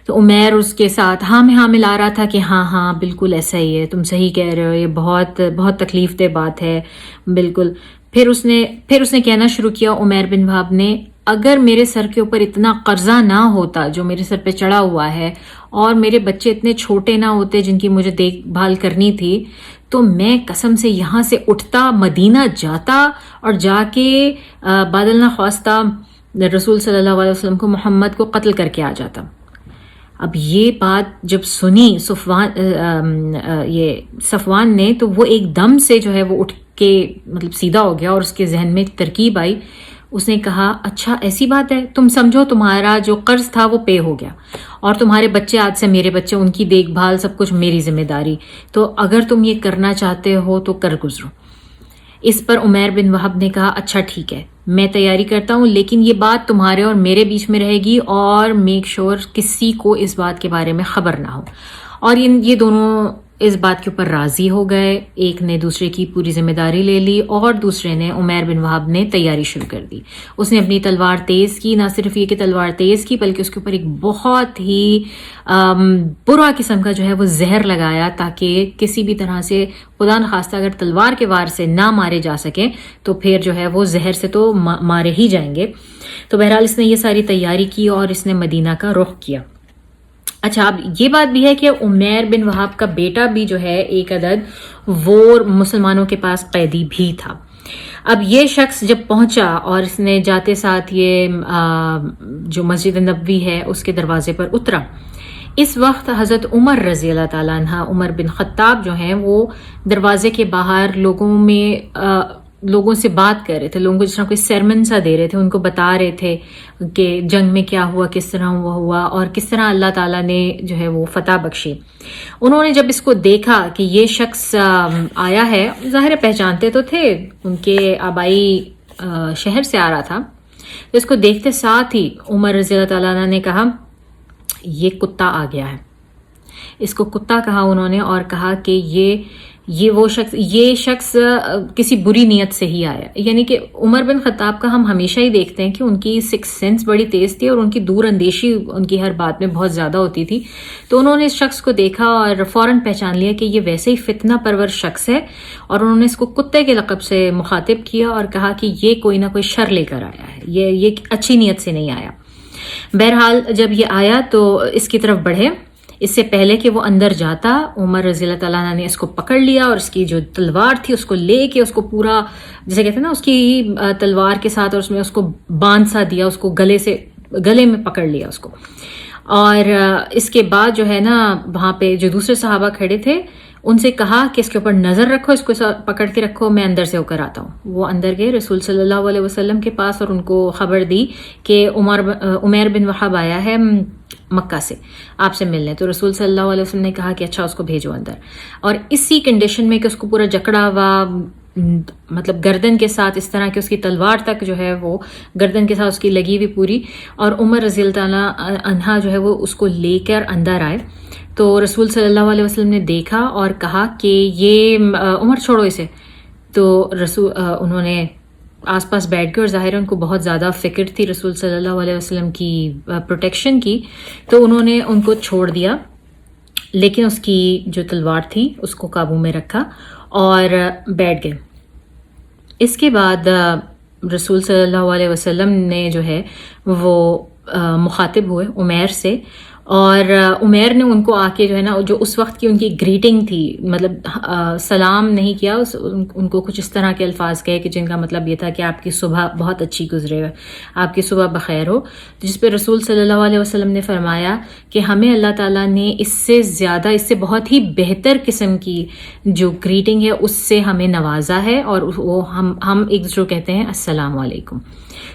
تو عمیر اس کے ساتھ ہاں میں ہاں ملا رہا تھا کہ ہاں بالکل ایسا ہی ہے, تم صحیح کہہ رہے ہو, یہ بہت بہت تکلیف دہ بات ہے بالکل. پھر اس نے کہنا شروع کیا عمیر بن وہب نے, اگر میرے سر کے اوپر اتنا قرضہ نہ ہوتا جو میرے سر پہ چڑھا ہوا ہے اور میرے بچے اتنے چھوٹے نہ ہوتے جن کی مجھے دیکھ بھال کرنی تھی, تو میں قسم سے یہاں سے اٹھتا مدینہ جاتا اور جا کے بادل نہ خواستہ رسول صلی اللہ علیہ وسلم کو محمد کو قتل کر کے آ جاتا. اب یہ بات جب سنی صفوان نے تو وہ ایک دم سے جو ہے وہ اٹھ کے مطلب سیدھا ہو گیا اور اس کے ذہن میں ترکیب آئی. اس نے کہا اچھا ایسی بات ہے, تم سمجھو تمہارا جو قرض تھا وہ پے ہو گیا اور تمہارے بچے آج سے میرے بچے, ان کی دیکھ بھال سب کچھ میری ذمہ داری, تو اگر تم یہ کرنا چاہتے ہو تو کر گزرو. اس پر عمیر بن وہب نے کہا اچھا ٹھیک ہے میں تیاری کرتا ہوں, لیکن یہ بات تمہارے اور میرے بیچ میں رہے گی اور میک شور کسی کو اس بات کے بارے میں خبر نہ ہو. اور یہ دونوں اس بات کے اوپر راضی ہو گئے, ایک نے دوسرے کی پوری ذمہ داری لے لی اور دوسرے نے عمیر بن وہب نے تیاری شروع کر دی. اس نے اپنی تلوار تیز کی, نہ صرف یہ کہ تلوار تیز کی بلکہ اس کے اوپر ایک بہت ہی برا قسم کا جو ہے وہ زہر لگایا تاکہ کسی بھی طرح سے خدا نخواستہ اگر تلوار کے وار سے نہ مارے جا سکیں تو پھر جو ہے وہ زہر سے تو مارے ہی جائیں گے. تو بہرحال اس نے یہ ساری تیاری کی اور اس نے مدینہ کا رخ کیا. اچھا اب یہ بات بھی ہے کہ عمیر بن وہب کا بیٹا بھی جو ہے ایک عدد وہ مسلمانوں کے پاس قیدی بھی تھا. اب یہ شخص جب پہنچا اور اس نے جاتے ساتھ یہ جو مسجد نبوی ہے اس کے دروازے پر اترا, اس وقت حضرت عمر رضی اللہ تعالیٰ عنہ, عمر بن خطاب جو ہیں وہ دروازے کے باہر لوگوں سے بات کر رہے تھے, لوگوں کو جس طرح کوئی سرمن سا دے رہے تھے, ان کو بتا رہے تھے کہ جنگ میں کیا ہوا, کس طرح ہوا اور کس طرح اللہ تعالیٰ نے جو ہے وہ فتح بخشی. انہوں نے جب اس کو دیکھا کہ یہ شخص آیا ہے, ظاہر پہچانتے تو تھے, ان کے آبائی شہر سے آ رہا تھا, تو اس کو دیکھتے ساتھ ہی عمر رضی اللہ تعالیٰ عنہ نے کہا یہ کتا آ گیا ہے. اس کو کتا کہا انہوں نے اور کہا کہ یہ شخص کسی بری نیت سے ہی آیا. یعنی کہ عمر بن خطاب کا ہم ہمیشہ ہی دیکھتے ہیں کہ ان کی سکس سینس بڑی تیز تھی اور ان کی دور اندیشی ان کی ہر بات میں بہت زیادہ ہوتی تھی. تو انہوں نے اس شخص کو دیکھا اور فوراً پہچان لیا کہ یہ ویسے ہی فتنہ پرور شخص ہے, اور انہوں نے اس کو کتے کے لقب سے مخاطب کیا اور کہا کہ یہ کوئی نہ کوئی شر لے کر آیا ہے, یہ اچھی نیت سے نہیں آیا. بہرحال جب یہ آیا تو اس کی طرف بڑھے. اس سے پہلے کہ وہ اندر جاتا, عمر رضی اللہ تعالیٰ عنہ نے اس کو پکڑ لیا اور اس کی جو تلوار تھی اس کو لے کے اس کو پورا, جیسے کہتے ہیں نا, اس کی تلوار کے ساتھ اور اس میں اس کو باندھ سا دیا, اس کو گلے میں پکڑ لیا اس کو. اور اس کے بعد جو ہے نا وہاں پہ جو دوسرے صحابہ کھڑے تھے ان سے کہا کہ اس کے اوپر نظر رکھو, اس کو پکڑ کے رکھو, میں اندر سے ہو کر آتا ہوں. وہ اندر گئے رسول صلی اللہ علیہ وسلم کے پاس اور ان کو خبر دی کہ عمیر بن وہب آیا ہے مکہ سے آپ سے ملنے. تو رسول صلی اللہ علیہ وسلم نے کہا کہ اچھا اس کو بھیجو اندر. اور اسی کنڈیشن میں کہ اس کو پورا جکڑا ہوا, مطلب گردن کے ساتھ اس طرح کہ اس کی تلوار تک جو ہے وہ گردن کے ساتھ اس کی لگی ہوئی پوری, اور عمر رضی اللہ تعالیٰ عنہ جو ہے وہ اس کو لے کر اندر آئے. تو رسول صلی اللہ علیہ وسلم نے دیکھا اور کہا کہ یہ عمر چھوڑو اسے. تو انہوں نے آس پاس بیٹھ گئے اور ظاہر ان کو بہت زیادہ فکر تھی رسول صلی اللہ علیہ وسلم کی پروٹیکشن کی, تو انہوں نے ان کو چھوڑ دیا, لیکن اس کی جو تلوار تھی اس کو قابو میں رکھا اور بیٹھ گئے. اس کے بعد رسول صلی اللہ علیہ وسلم نے جو ہے وہ مخاطب ہوئے عمیر سے اور عمیر نے ان کو آ کے جو ہے نا جو اس وقت کی ان کی گریٹنگ تھی، مطلب سلام نہیں کیا، ان کو کچھ اس طرح کے الفاظ کہے کہ جن کا مطلب یہ تھا کہ آپ کی صبح بہت اچھی گزرے گا، آپ کی صبح بخیر ہو. جس پہ رسول صلی اللہ علیہ وسلم نے فرمایا کہ ہمیں اللہ تعالیٰ نے اس سے زیادہ، اس سے بہت ہی بہتر قسم کی جو گریٹنگ ہے اس سے ہمیں نوازا ہے، اور وہ ہم ایک دوسرے کو کہتے ہیں السلام علیکم.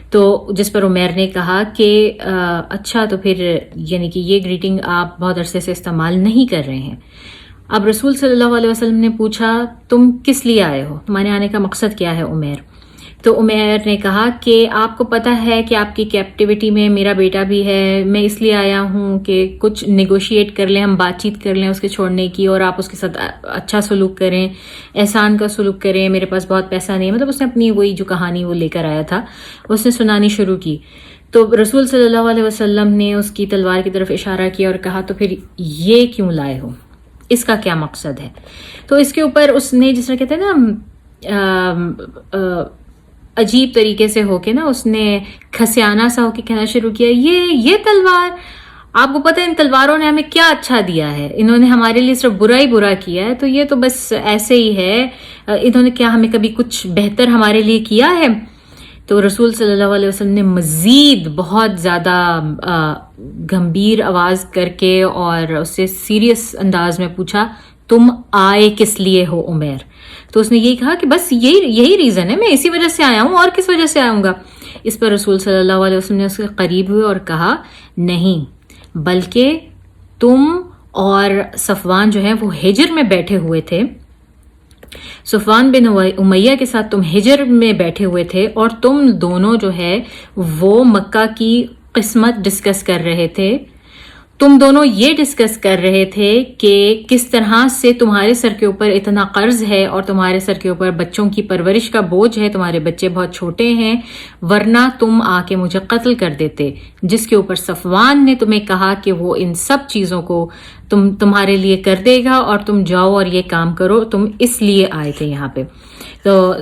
تو جس پر عمیر نے کہا کہ اچھا تو پھر یعنی کہ یہ گریٹنگ آپ بہت عرصے سے استعمال نہیں کر رہے ہیں. اب رسول صلی اللہ علیہ وسلم نے پوچھا تم کس لیے آئے ہو، تمہارے آنے کا مقصد کیا ہے عمیر؟ تو عمیر نے کہا کہ آپ کو پتہ ہے کہ آپ کی کیپٹیوٹی میں میرا بیٹا بھی ہے، میں اس لیے آیا ہوں کہ کچھ نیگوشیٹ کر لیں، ہم بات چیت کر لیں اس کے چھوڑنے کی، اور آپ اس کے ساتھ اچھا سلوک کریں، احسان کا سلوک کریں. میرے پاس بہت پیسہ نہیں ہے، مطلب اس نے اپنی وہی جو کہانی وہ لے کر آیا تھا اس نے سنانی شروع کی. تو رسول صلی اللہ علیہ وسلم نے اس کی تلوار کی طرف اشارہ کیا اور کہا تو پھر یہ کیوں لائے ہو، اس کا کیا مقصد ہے؟ تو اس کے اوپر اس نے جس طرح کہتے ہیں نا عجیب طریقے سے ہو کے نا اس نے کھسیانہ سا ہو کے کہنا شروع کیا، یہ تلوار، آپ کو پتہ ہے ان تلواروں نے ہمیں کیا اچھا دیا ہے؟ انہوں نے ہمارے لیے صرف برا ہی برا کیا ہے، تو یہ تو بس ایسے ہی ہے، انہوں نے کیا ہمیں کبھی کچھ بہتر ہمارے لیے کیا ہے؟ تو رسول صلی اللہ علیہ وسلم نے مزید بہت زیادہ گمبھیر آواز کر کے اور اس سے سیریس انداز میں پوچھا تم آئے کس لیے ہو عمیر؟ تو اس نے یہی کہا کہ بس یہی ریزن ہے، میں اسی وجہ سے آیا ہوں، اور کس وجہ سے آؤں گا؟ اس پر رسول صلی اللہ علیہ وسلم نے اس کے قریب ہوئے اور کہا نہیں، بلکہ تم اور صفوان جو ہیں وہ ہجر میں بیٹھے ہوئے تھے، صفوان بن امیہ کے ساتھ تم ہجر میں بیٹھے ہوئے تھے، اور تم دونوں جو ہے وہ مکہ کی قسمت ڈسکس کر رہے تھے. تم دونوں یہ ڈسکس کر رہے تھے کہ کس طرح سے تمہارے سر کے اوپر اتنا قرض ہے اور تمہارے سر کے اوپر بچوں کی پرورش کا بوجھ ہے، تمہارے بچے بہت چھوٹے ہیں، ورنہ تم آ کے مجھے قتل کر دیتے. جس کے اوپر صفوان نے تمہیں کہا کہ وہ ان سب چیزوں کو تمہارے لیے کر دے گا اور تم جاؤ اور یہ کام کرو، تم اس لیے آئے تھے یہاں پہ. تو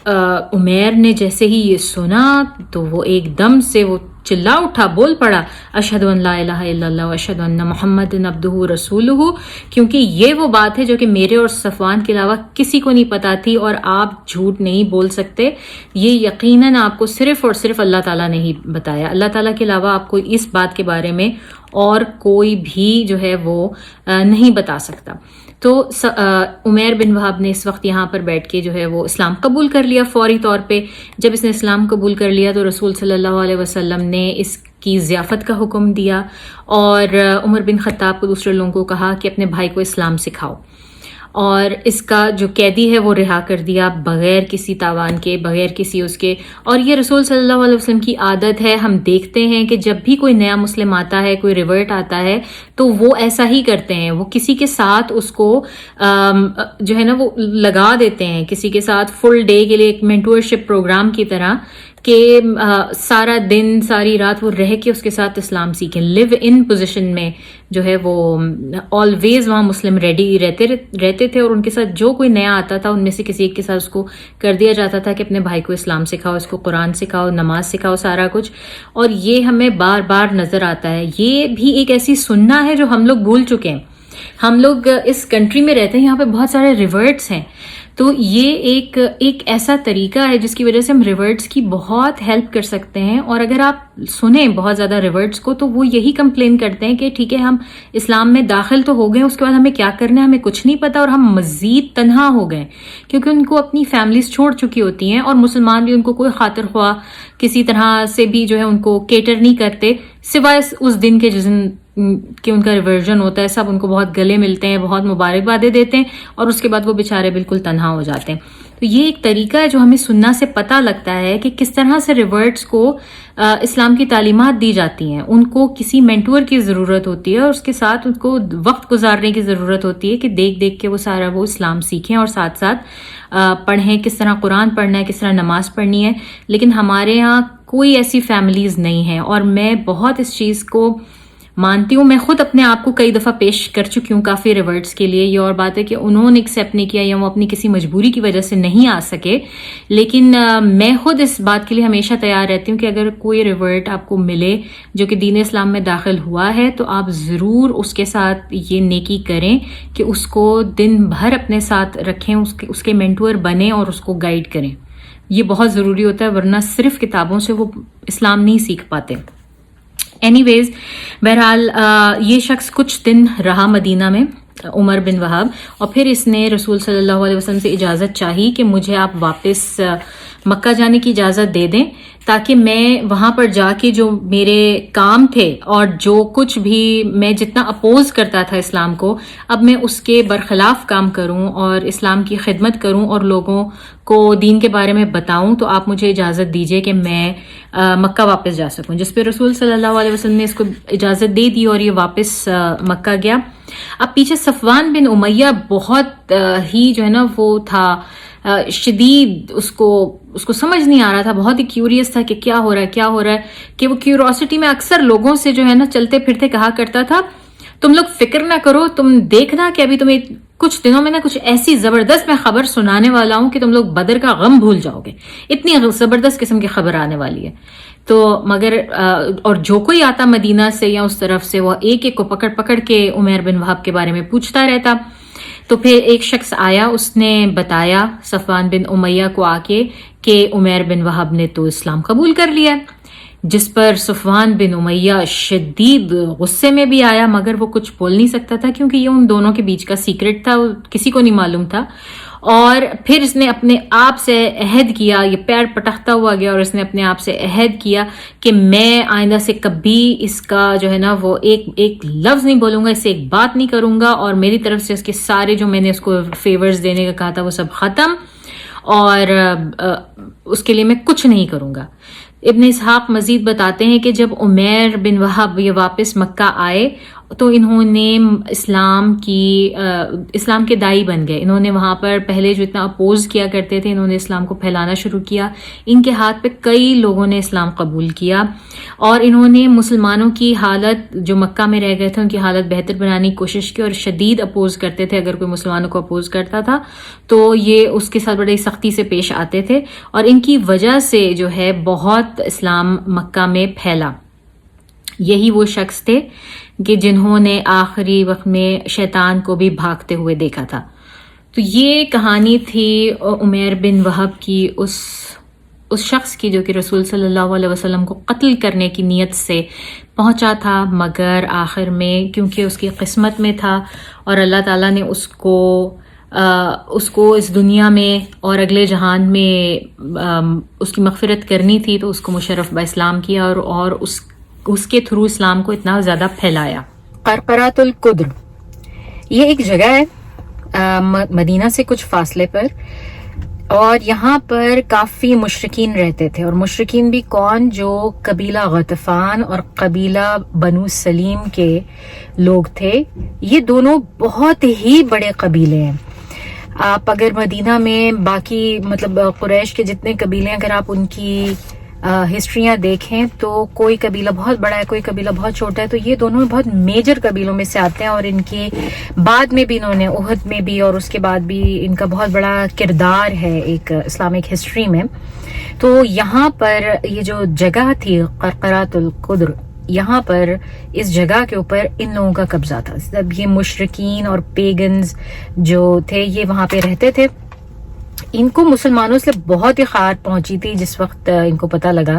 عمیر نے جیسے ہی یہ سنا تو وہ ایک دم سے وہ چلا اٹھا، بول پڑا اشہد ان لا الہ الا اللہ واشہد ان محمد عبدہ رسولہ، کیونکہ یہ وہ بات ہے جو کہ میرے اور صفوان کے علاوہ کسی کو نہیں پتا تھی، اور آپ جھوٹ نہیں بول سکتے. یہ یقیناً آپ کو صرف اور صرف اللہ تعالیٰ نے ہی بتایا، اللہ تعالیٰ کے علاوہ آپ کو اس بات کے بارے میں اور کوئی بھی جو ہے وہ نہیں بتا سکتا. تو عمیر بن وہب نے اس وقت یہاں پر بیٹھ کے جو ہے وہ اسلام قبول کر لیا فوری طور پہ. جب اس نے اسلام قبول کر لیا تو رسول صلی اللہ علیہ وسلم نے اس کی ضیافت کا حکم دیا، اور عمر بن خطاب کو دوسرے لوگوں کو کہا کہ اپنے بھائی کو اسلام سکھاؤ، اور اس کا جو قیدی ہے وہ رہا کر دیا بغیر کسی تاوان کے، بغیر کسی اس کے. اور یہ رسول صلی اللہ علیہ وسلم کی عادت ہے، ہم دیکھتے ہیں کہ جب بھی کوئی نیا مسلم آتا ہے، کوئی ریورٹ آتا ہے تو وہ ایسا ہی کرتے ہیں، وہ کسی کے ساتھ اس کو جو ہے نا وہ لگا دیتے ہیں، کسی کے ساتھ فل ڈے کے لیے ایک مینٹورشپ پروگرام کی طرح کہ سارا دن ساری رات وہ رہ کے اس کے ساتھ اسلام سیکھیں. لیو ان پوزیشن میں جو ہے وہ آلویز وہاں مسلم ریڈی رہتے تھے، اور ان کے ساتھ جو کوئی نیا آتا تھا ان میں سے کسی ایک کے ساتھ اس کو کر دیا جاتا تھا کہ اپنے بھائی کو اسلام سکھاؤ، اس کو قرآن سکھاؤ، نماز سکھاؤ، سارا کچھ. اور یہ ہمیں بار بار نظر آتا ہے. یہ بھی ایک ایسی سننا ہے جو ہم لوگ بھول چکے ہیں. ہم لوگ اس کنٹری میں رہتے ہیں، یہاں پہ بہت سارے ریورٹس ہیں، تو یہ ایک ایسا طریقہ ہے جس کی وجہ سے ہم ریورٹس کی بہت ہیلپ کر سکتے ہیں. اور اگر آپ سنیں بہت زیادہ ریورٹس کو تو وہ یہی کمپلین کرتے ہیں کہ ٹھیک ہے ہم اسلام میں داخل تو ہو گئے، اس کے بعد ہمیں کیا کرنا ہے ہمیں کچھ نہیں پتا، اور ہم مزید تنہا ہو گئے کیونکہ ان کو اپنی فیملیز چھوڑ چکی ہوتی ہیں، اور مسلمان بھی ان کو کوئی خاطر خواہ کسی طرح سے بھی جو ہے ان کو کیٹر نہیں کرتے، سوائے اس دن کے جس دن کہ ان کا ریورژن ہوتا ہے. سب ان کو بہت گلے ملتے ہیں، بہت مبارکبادیں دیتے ہیں، اور اس کے بعد وہ بیچارے بالکل تنہا ہو جاتے ہیں. تو یہ ایک طریقہ ہے جو ہمیں سننا سے پتہ لگتا ہے کہ کس طرح سے ریورٹس کو اسلام کی تعلیمات دی جاتی ہیں. ان کو کسی مینٹور کی ضرورت ہوتی ہے، اور اس کے ساتھ ان کو وقت گزارنے کی ضرورت ہوتی ہے کہ دیکھ دیکھ کے وہ سارا وہ اسلام سیکھیں اور ساتھ ساتھ پڑھیں، کس طرح قرآن پڑھنا ہے، کس طرح نماز پڑھنی ہے. لیکن ہمارے ہاں کوئی ایسی فیملیز نہیں ہیں، اور میں بہت اس چیز کو مانتی ہوں. میں خود اپنے آپ کو کئی دفعہ پیش کر چکی ہوں کافی ریورٹس کے لیے. یہ اور بات ہے کہ انہوں نے ایکسیپٹ نہیں کیا یا وہ اپنی کسی مجبوری کی وجہ سے نہیں آ سکے. لیکن میں خود اس بات کے لیے ہمیشہ تیار رہتی ہوں کہ اگر کوئی ریورٹ آپ کو ملے جو کہ دین اسلام میں داخل ہوا ہے تو آپ ضرور اس کے ساتھ یہ نیکی کریں کہ اس کو دن بھر اپنے ساتھ رکھیں, اس کے مینٹور بنیں اور اس کو گائیڈ کریں. یہ بہت ضروری ہوتا ہے, ورنہ صرف کتابوں سے وہ اسلام نہیں سیکھ پاتے. اینی ویز, بہرحال یہ شخص کچھ دن رہا مدینہ میں, عمر بن وہاب, اور پھر اس نے رسول صلی اللہ علیہ وسلم سے اجازت چاہی کہ مجھے آپ واپس مکہ جانے کی اجازت دے دیں تاکہ میں وہاں پر جا کے جو میرے کام تھے اور جو کچھ بھی میں جتنا اپوز کرتا تھا اسلام کو, اب میں اس کے برخلاف کام کروں اور اسلام کی خدمت کروں اور لوگوں کو دین کے بارے میں بتاؤں. تو آپ مجھے اجازت دیجئے کہ میں مکہ واپس جا سکوں. جس پہ رسول صلی اللہ علیہ وسلم نے اس کو اجازت دے دی اور یہ واپس مکہ گیا. اب پیچھے صفوان بن امیہ بہت ہی جو ہے نا وہ تھا شدید, اس کو سمجھ نہیں آ رہا تھا, بہت ہی کیوریس تھا کہ کیا ہو رہا ہے, کہ وہ کیوروسٹی میں اکثر لوگوں سے جو ہے نا چلتے پھرتے کہا کرتا تھا تم لوگ فکر نہ کرو, تم دیکھنا کہ ابھی تمہیں کچھ دنوں میں نا کچھ ایسی زبردست میں خبر سنانے والا ہوں کہ تم لوگ بدر کا غم بھول جاؤ گے. اتنی زبردست قسم کی خبر آنے والی ہے. تو مگر اور جو کوئی آتا مدینہ سے یا اس طرف سے وہ ایک ایک کو پکڑ کے عمیر بن وہاب کے بارے میں پوچھتا رہتا. تو پھر ایک شخص آیا, اس نے بتایا صفوان بن امیہ کو آ کے کہ عمیر بن وہاب نے تو اسلام قبول کر لیا. جس پر صفوان بن امیہ شدید غصے میں بھی آیا, مگر وہ کچھ بول نہیں سکتا تھا کیونکہ یہ ان دونوں کے بیچ کا سیکرٹ تھا, کسی کو نہیں معلوم تھا. اور پھر اس نے اپنے آپ سے عہد کیا, یہ پیر پٹکتا ہوا گیا اور اس نے اپنے آپ سے عہد کیا کہ میں آئندہ سے کبھی اس کا جو ہے نا وہ ایک لفظ نہیں بولوں گا, اس سے ایک بات نہیں کروں گا, اور میری طرف سے اس کے سارے جو میں نے اس کو فیورز دینے کا کہا تھا وہ سب ختم, اور اس کے لیے میں کچھ نہیں کروں گا. ابن اسحاق مزید بتاتے ہیں کہ جب عمیر بن وہاب یہ واپس مکہ آئے تو انہوں نے اسلام کے دائی بن گئے. انہوں نے وہاں پر پہلے جو اتنا اپوز کیا کرتے تھے, انہوں نے اسلام کو پھیلانا شروع کیا. ان کے ہاتھ پہ کئی لوگوں نے اسلام قبول کیا, اور انہوں نے مسلمانوں کی حالت, جو مکہ میں رہ گئے تھے ان کی حالت بہتر بنانے کی کوشش کی, اور شدید اپوز کرتے تھے. اگر کوئی مسلمانوں کو اپوز کرتا تھا تو یہ اس کے ساتھ بڑی سختی سے پیش آتے تھے, اور ان کی وجہ سے جو ہے بہت اسلام مکہ میں پھیلا. یہی وہ شخص تھے کہ جنہوں نے آخری وقت میں شیطان کو بھی بھاگتے ہوئے دیکھا تھا. تو یہ کہانی تھی عمیر بن وہب کی, اس شخص کی جو کہ رسول صلی اللہ علیہ وسلم کو قتل کرنے کی نیت سے پہنچا تھا, مگر آخر میں کیونکہ اس کی قسمت میں تھا اور اللہ تعالیٰ نے اس کو اس دنیا میں اور اگلے جہان میں اس کی مغفرت کرنی تھی, تو اس کو مشرف با اسلام کیا اور اس کے تھرو اسلام کو اتنا زیادہ پھیلایا. قرقرات القدر یہ ایک جگہ ہے مدینہ سے کچھ فاصلے پر, اور یہاں پر کافی مشرکین رہتے تھے. اور مشرکین بھی کون؟ جو قبیلہ غطفان اور قبیلہ بنو سلیم کے لوگ تھے. یہ دونوں بہت ہی بڑے قبیلے ہیں. آپ اگر مدینہ میں باقی مطلب قریش کے جتنے قبیلے ہیں, اگر آپ ان کی ہسٹریاں دیکھیں تو کوئی قبیلہ بہت بڑا ہے, کوئی قبیلہ بہت چھوٹا ہے. تو یہ دونوں بہت میجر قبیلوں میں سے آتے ہیں, اور ان کے بعد میں بھی انہوں نے احد میں بھی اور اس کے بعد بھی ان کا بہت بڑا کردار ہے ایک اسلامک ہسٹری میں. تو یہاں پر یہ جو جگہ تھی قرقرات القدر, یہاں پر اس جگہ کے اوپر ان لوگوں کا قبضہ تھا. جب یہ مشرکین اور پیگنز جو تھے یہ وہاں پہ رہتے تھے, ان کو مسلمانوں سے بہت ہی خار پہنچی تھی. جس وقت ان کو پتہ لگا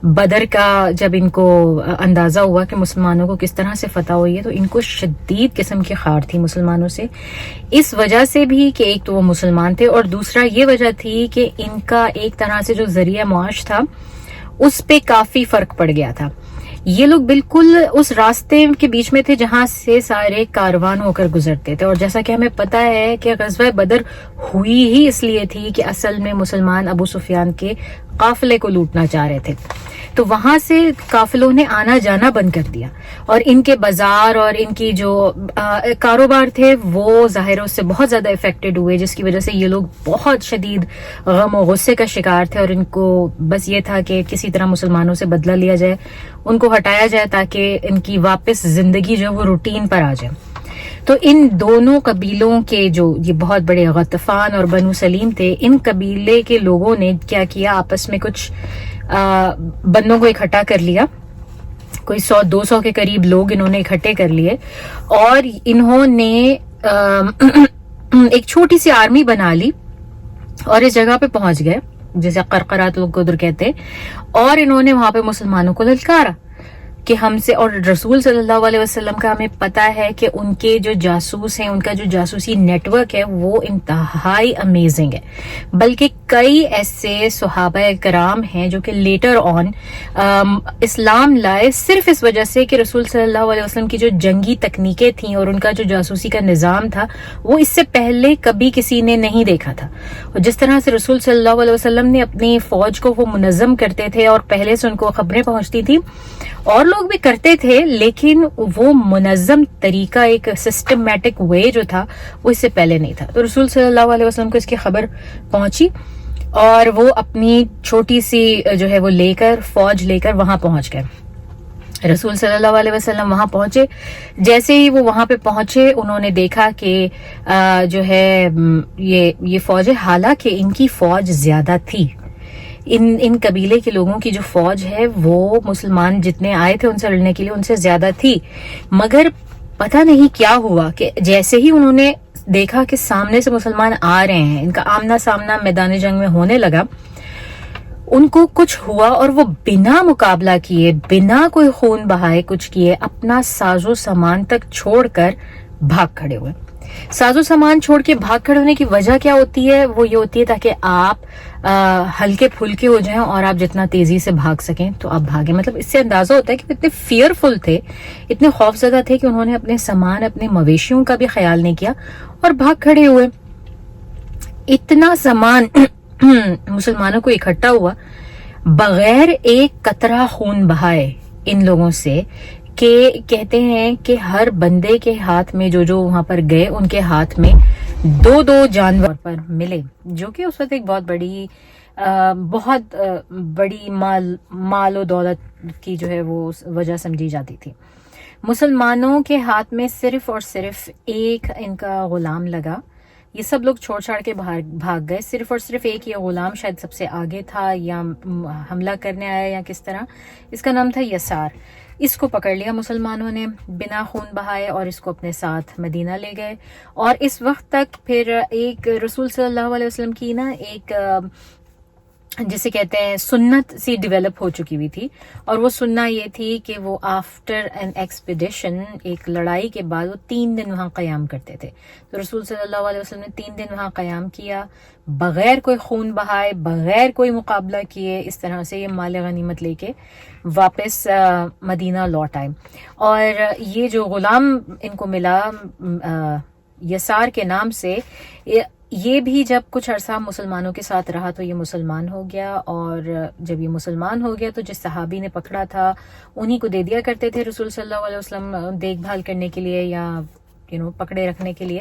بدر کا, جب ان کو اندازہ ہوا کہ مسلمانوں کو کس طرح سے فتح ہوئی ہے, تو ان کو شدید قسم کی خار تھی مسلمانوں سے. اس وجہ سے بھی کہ ایک تو وہ مسلمان تھے, اور دوسرا یہ وجہ تھی کہ ان کا ایک طرح سے جو ذریعہ معاش تھا اس پہ کافی فرق پڑ گیا تھا. یہ لوگ بالکل اس راستے کے بیچ میں تھے جہاں سے سارے کاروان ہو کر گزرتے تھے. اور جیسا کہ ہمیں پتہ ہے کہ غزوہ بدر ہوئی ہی اس لیے تھی کہ اصل میں مسلمان ابو سفیان کے قافلے کو لوٹنا چاہ رہے تھے. تو وہاں سے قافلوں نے آنا جانا بند کر دیا اور ان کے بازار اور ان کی جو کاروبار تھے وہ ظاہر اس سے بہت زیادہ افیکٹڈ ہوئے، جس کی وجہ سے یہ لوگ بہت شدید غم و غصے کا شکار تھے اور ان کو بس یہ تھا کہ کسی طرح مسلمانوں سے بدلہ لیا جائے، ان کو ہٹایا جائے تاکہ ان کی واپس زندگی جو وہ روٹین پر آ جائے. تو ان دونوں قبیلوں کے جو یہ بہت بڑے غطفان اور بنو سلیم تھے، ان قبیلے کے لوگوں نے کیا کیا، آپس میں کچھ بندوں کو اکٹھا کر لیا، کوئی 100-200 کے قریب لوگ انہوں نے اکٹھے کر لیے اور انہوں نے ایک چھوٹی سی آرمی بنا لی اور اس جگہ پہ پہنچ گئے جیسے قرقرات لوگ کو ادھر کہتے، اور انہوں نے وہاں پہ مسلمانوں کو للکارا کہ ہم سے، اور رسول صلی اللہ علیہ وسلم کا ہمیں پتا ہے کہ ان کے جو جاسوس ہیں، ان کا جو جاسوسی نیٹ ورک ہے وہ انتہائی امیزنگ ہے. بلکہ کئی ایسے صحابہ کرام ہیں جو کہ لیٹر آن اسلام لائے صرف اس وجہ سے کہ رسول صلی اللہ علیہ وسلم کی جو جنگی تکنیکیں تھیں اور ان کا جو جاسوسی کا نظام تھا وہ اس سے پہلے کبھی کسی نے نہیں دیکھا تھا. اور جس طرح سے رسول صلی اللہ علیہ وسلم نے اپنی فوج کو وہ منظم کرتے تھے اور پہلے سے ان کو خبریں پہنچتی تھی، اور لوگ بھی کرتے تھے، لیکن وہ منظم طریقہ، ایک سسٹمیٹک وے جو تھا وہ اس سے پہلے نہیں تھا. تو رسول صلی اللہ علیہ وسلم کو اس کی خبر پہنچی اور وہ اپنی چھوٹی سی جو ہے وہ لے کر، فوج لے کر وہاں پہنچ گئے. رسول صلی اللہ علیہ وسلم وہاں پہنچے. جیسے ہی وہ وہاں پہ پہنچے انہوں نے دیکھا کہ جو ہے یہ فوج ہے، حالانکہ ان کی فوج زیادہ تھی، ان قبیلے کے لوگوں کی جو فوج ہے وہ مسلمان جتنے آئے تھے ان سے لڑنے کے لیے ان سے زیادہ تھی. مگر پتہ نہیں کیا ہوا کہ جیسے ہی انہوں نے دیکھا کہ سامنے سے مسلمان آ رہے ہیں، ان کا آمنا سامنا میدان جنگ میں ہونے لگا، ان کو کچھ ہوا اور وہ بنا مقابلہ کیے، بنا کوئی خون بہائے کچھ کیے، اپنا ساز و سامان تک چھوڑ کر بھاگ کھڑے ہوئے. ساز و سامان چھوڑ کے بھاگ کھڑے ہونے کی وجہ کیا ہوتی ہے؟ وہ یہ ہوتی ہے تاکہ آپ ہلکے پھلکے ہو جائیں اور آپ جتنا تیزی سے بھاگ سکیں تو آپ بھاگیں. مطلب اس سے اندازہ ہوتا ہے کہ وہ اتنے فیئرفل تھے، اتنے خوفزدہ تھے کہ انہوں نے اپنے سامان، اپنے مویشیوں کا بھی خیال نہیں کیا اور بھاگ کھڑے ہوئے. اتنا سامان مسلمانوں کو اکٹھا ہوا بغیر ایک قطرہ خون بہائے ان لوگوں سے، کہ کہتے ہیں کہ ہر بندے کے ہاتھ میں جو وہاں پر گئے ان کے ہاتھ میں 2 جانور پر ملے، جو کہ اس وقت ایک بہت بڑی مال و دولت کی جو ہے وہ وجہ سمجھی جاتی تھی. مسلمانوں کے ہاتھ میں صرف اور صرف ایک ان کا غلام لگا. یہ سب لوگ چھوڑ چھاڑ کے بھاگ گئے، صرف اور صرف ایک یہ غلام شاید سب سے آگے تھا یا حملہ کرنے آیا یا کس طرح، اس کا نام تھا یسار. اس کو پکڑ لیا مسلمانوں نے بنا خون بہائے اور اس کو اپنے ساتھ مدینہ لے گئے. اور اس وقت تک پھر ایک رسول صلی اللہ علیہ وسلم کی ایک جسے کہتے ہیں سنت سی ڈیولپ ہو چکی ہوئی تھی، اور وہ سننا یہ تھی کہ وہ آفٹر این ایکسپیڈیشن، ایک لڑائی کے بعد وہ 3 دن وہاں قیام کرتے تھے. تو رسول صلی اللہ علیہ وسلم نے 3 دن وہاں قیام کیا بغیر کوئی خون بہائے، بغیر کوئی مقابلہ کیے. اس طرح سے یہ مال غنیمت لے کے واپس مدینہ لوٹ آئے. اور یہ جو غلام ان کو ملا یسار کے نام سے، یہ بھی جب کچھ عرصہ مسلمانوں کے ساتھ رہا تو یہ مسلمان ہو گیا. اور جب یہ مسلمان ہو گیا تو جس صحابی نے پکڑا تھا انہی کو دے دیا کرتے تھے رسول صلی اللہ علیہ وسلم دیکھ بھال کرنے کے لیے یا پکڑے رکھنے کے لیے.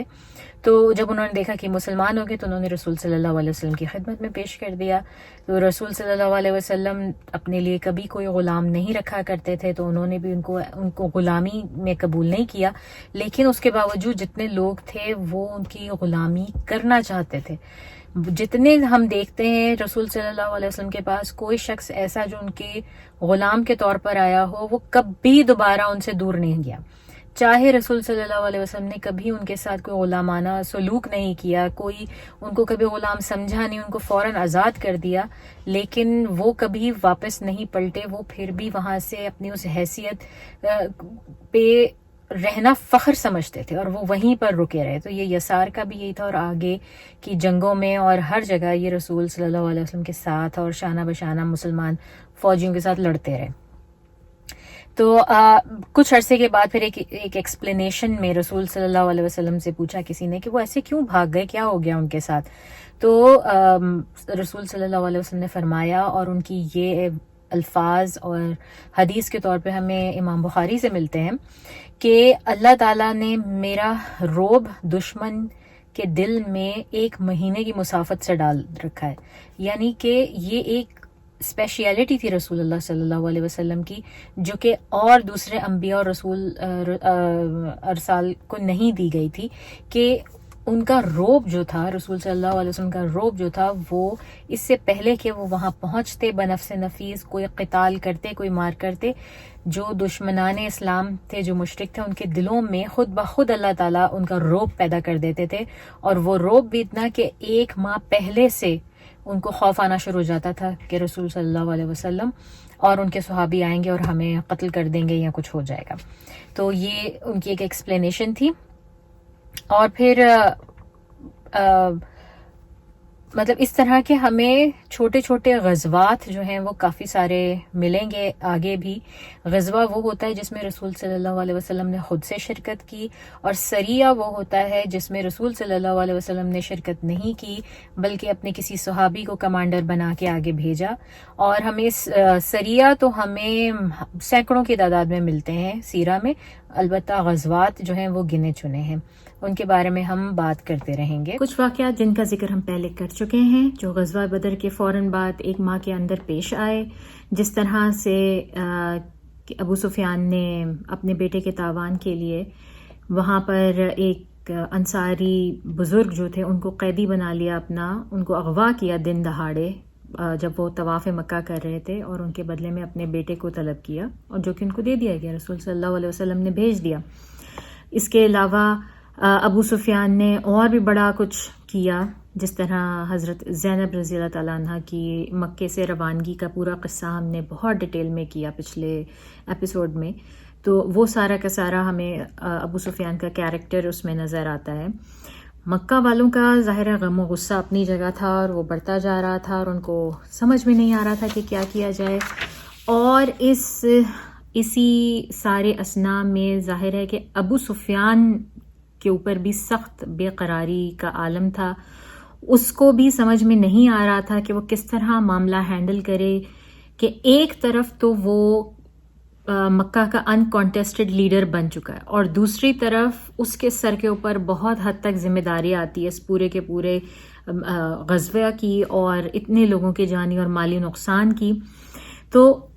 تو جب انہوں نے دیکھا کہ مسلمان ہو گئے تو انہوں نے رسول صلی اللہ علیہ وسلم کی خدمت میں پیش کر دیا. تو رسول صلی اللہ علیہ وسلم اپنے لیے کبھی کوئی غلام نہیں رکھا کرتے تھے، تو انہوں نے بھی ان کو غلامی میں قبول نہیں کیا. لیکن اس کے باوجود جتنے لوگ تھے وہ ان کی غلامی کرنا چاہتے تھے. جتنے ہم دیکھتے ہیں رسول صلی اللہ علیہ وسلم کے پاس کوئی شخص ایسا جو ان کے غلام کے طور پر آیا ہو، وہ کبھی دوبارہ ان سے دور نہیں گیا. چاہے رسول صلی اللہ علیہ وسلم نے کبھی ان کے ساتھ کوئی غلامانہ سلوک نہیں کیا، کوئی ان کو کبھی غلام سمجھا نہیں، ان کو فوراً آزاد کر دیا، لیکن وہ کبھی واپس نہیں پلٹے. وہ پھر بھی وہاں سے اپنی اس حیثیت پہ رہنا فخر سمجھتے تھے اور وہ وہیں پر رکے رہے. تو یہ یسار کا بھی یہی تھا، اور آگے کی جنگوں میں اور ہر جگہ یہ رسول صلی اللہ علیہ وسلم کے ساتھ اور شانہ بشانہ مسلمان فوجیوں کے ساتھ لڑتے رہے. تو کچھ عرصے کے بعد پھر ایک ایکسپلینیشن میں رسول صلی اللہ علیہ وسلم سے پوچھا کسی نے کہ وہ ایسے کیوں بھاگ گئے، کیا ہو گیا ان کے ساتھ. تو رسول صلی اللہ علیہ وسلم نے فرمایا، اور ان کی یہ الفاظ اور حدیث کے طور پہ ہمیں امام بخاری سے ملتے ہیں کہ اللہ تعالیٰ نے میرا روب دشمن کے دل میں 1 مہینے کی مسافت سے ڈال رکھا ہے. یعنی کہ یہ ایک اسپیشیلٹی تھی رسول اللہ صلی اللہ علیہ وسلم کی، جو کہ اور دوسرے انبیاء اور رسول ارسال کو نہیں دی گئی تھی، کہ ان کا روب جو تھا، رسول صلی اللہ علیہ وسلم کا روب جو تھا، وہ اس سے پہلے کہ وہ وہاں پہنچتے بنفس نفیس کوئی قتال کرتے، کوئی مار کرتے، جو دشمنان اسلام تھے، جو مشرک تھے، ان کے دلوں میں خود بخود اللہ تعالیٰ ان کا روب پیدا کر دیتے تھے. اور وہ روب بھی اتنا کہ 1 ماہ پہلے سے ان کو خوف آنا شروع ہو جاتا تھا کہ رسول صلی اللہ علیہ وسلم اور ان کے صحابی آئیں گے اور ہمیں قتل کر دیں گے یا کچھ ہو جائے گا. تو یہ ان کی ایک ایکسپلینیشن تھی. اور پھر مطلب اس طرح کے ہمیں چھوٹے چھوٹے غزوات جو ہیں وہ کافی سارے ملیں گے آگے بھی. غزوہ وہ ہوتا ہے جس میں رسول صلی اللہ علیہ وسلم نے خود سے شرکت کی، اور سریہ وہ ہوتا ہے جس میں رسول صلی اللہ علیہ وسلم نے شرکت نہیں کی بلکہ اپنے کسی صحابی کو کمانڈر بنا کے آگے بھیجا. اور ہمیں سریہ تو ہمیں سینکڑوں کی تعداد میں ملتے ہیں سیرہ میں، البتہ غزوات جو ہیں وہ گنے چنے ہیں، ان کے بارے میں ہم بات کرتے رہیں گے. کچھ واقعات جن کا ذکر ہم پہلے کر چکے ہیں، جو غزوہ بدر کے فوراً بعد 1 ماہ کے اندر پیش آئے، جس طرح سے ابو سفیان نے اپنے بیٹے کے تاوان کے لیے وہاں پر ایک انصاری بزرگ جو تھے ان کو قیدی بنا لیا اپنا، ان کو اغوا کیا دن دہاڑے جب وہ طواف مکہ کر رہے تھے، اور ان کے بدلے میں اپنے بیٹے کو طلب کیا، اور جو کہ ان کو دے دیا گیا، رسول صلی اللہ علیہ وسلم نے بھیج دیا. اس کے علاوہ ابو سفیان نے اور بھی بڑا کچھ کیا، جس طرح حضرت زینب رضی اللہ تعالیٰ عنہ کی مکے سے روانگی کا پورا قصہ ہم نے بہت ڈیٹیل میں کیا پچھلے ایپیسوڈ میں. تو وہ سارا کا سارا ہمیں ابو سفیان کا کیریکٹر اس میں نظر آتا ہے. مکہ والوں کا ظاہر غم و غصہ اپنی جگہ تھا، اور وہ بڑھتا جا رہا تھا، اور ان کو سمجھ میں نہیں آ رہا تھا کہ کیا کیا جائے. اور اسی سارے اثناء میں ظاہر ہے کہ ابو سفیان کے اوپر بھی سخت بے قراری کا عالم تھا. اس کو بھی سمجھ میں نہیں آ رہا تھا کہ وہ کس طرح معاملہ ہینڈل کرے، کہ ایک طرف تو وہ مکہ کا ان کانٹیسٹڈ لیڈر بن چکا ہے، اور دوسری طرف اس کے سر کے اوپر بہت حد تک ذمہ داری آتی ہے اس پورے کے پورے غزوہ کی، اور اتنے لوگوں کے جانی اور مالی نقصان کی. تو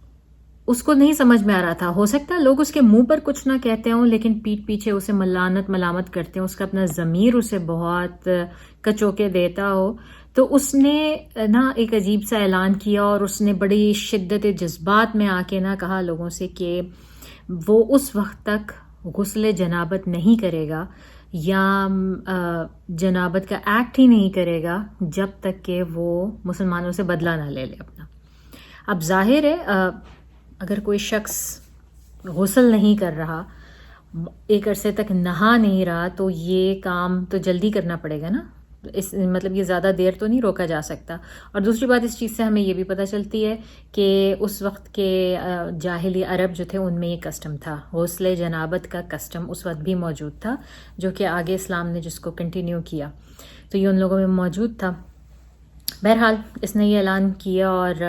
اس کو نہیں سمجھ میں آ رہا تھا. ہو سکتا ہے لوگ اس کے منہ پر کچھ نہ کہتے ہوں، لیکن پیٹھ پیچھے اسے ملامت کرتے ہیں، اس کا اپنا ضمیر اسے بہت کچوکے دیتا ہو. تو اس نے نا ایک عجیب سا اعلان کیا، اور اس نے بڑی شدت جذبات میں آ کے نا کہا لوگوں سے کہ وہ اس وقت تک غسل جنابت نہیں کرے گا یا جنابت کا ایکٹ ہی نہیں کرے گا جب تک کہ وہ مسلمانوں سے بدلہ نہ لے لے اپنا. اب ظاہر ہے اگر کوئی شخص غسل نہیں کر رہا، ایک عرصے تک نہا نہیں رہا، تو یہ کام تو جلدی کرنا پڑے گا نا. مطلب یہ زیادہ دیر تو نہیں روکا جا سکتا. اور دوسری بات اس چیز سے ہمیں یہ بھی پتہ چلتی ہے کہ اس وقت کے جاہلی عرب جو تھے ان میں یہ کسٹم تھا، غسل جنابت کا کسٹم اس وقت بھی موجود تھا، جو کہ آگے اسلام نے جس کو کنٹینیو کیا تو یہ ان لوگوں میں موجود تھا. بہرحال اس نے یہ اعلان کیا اور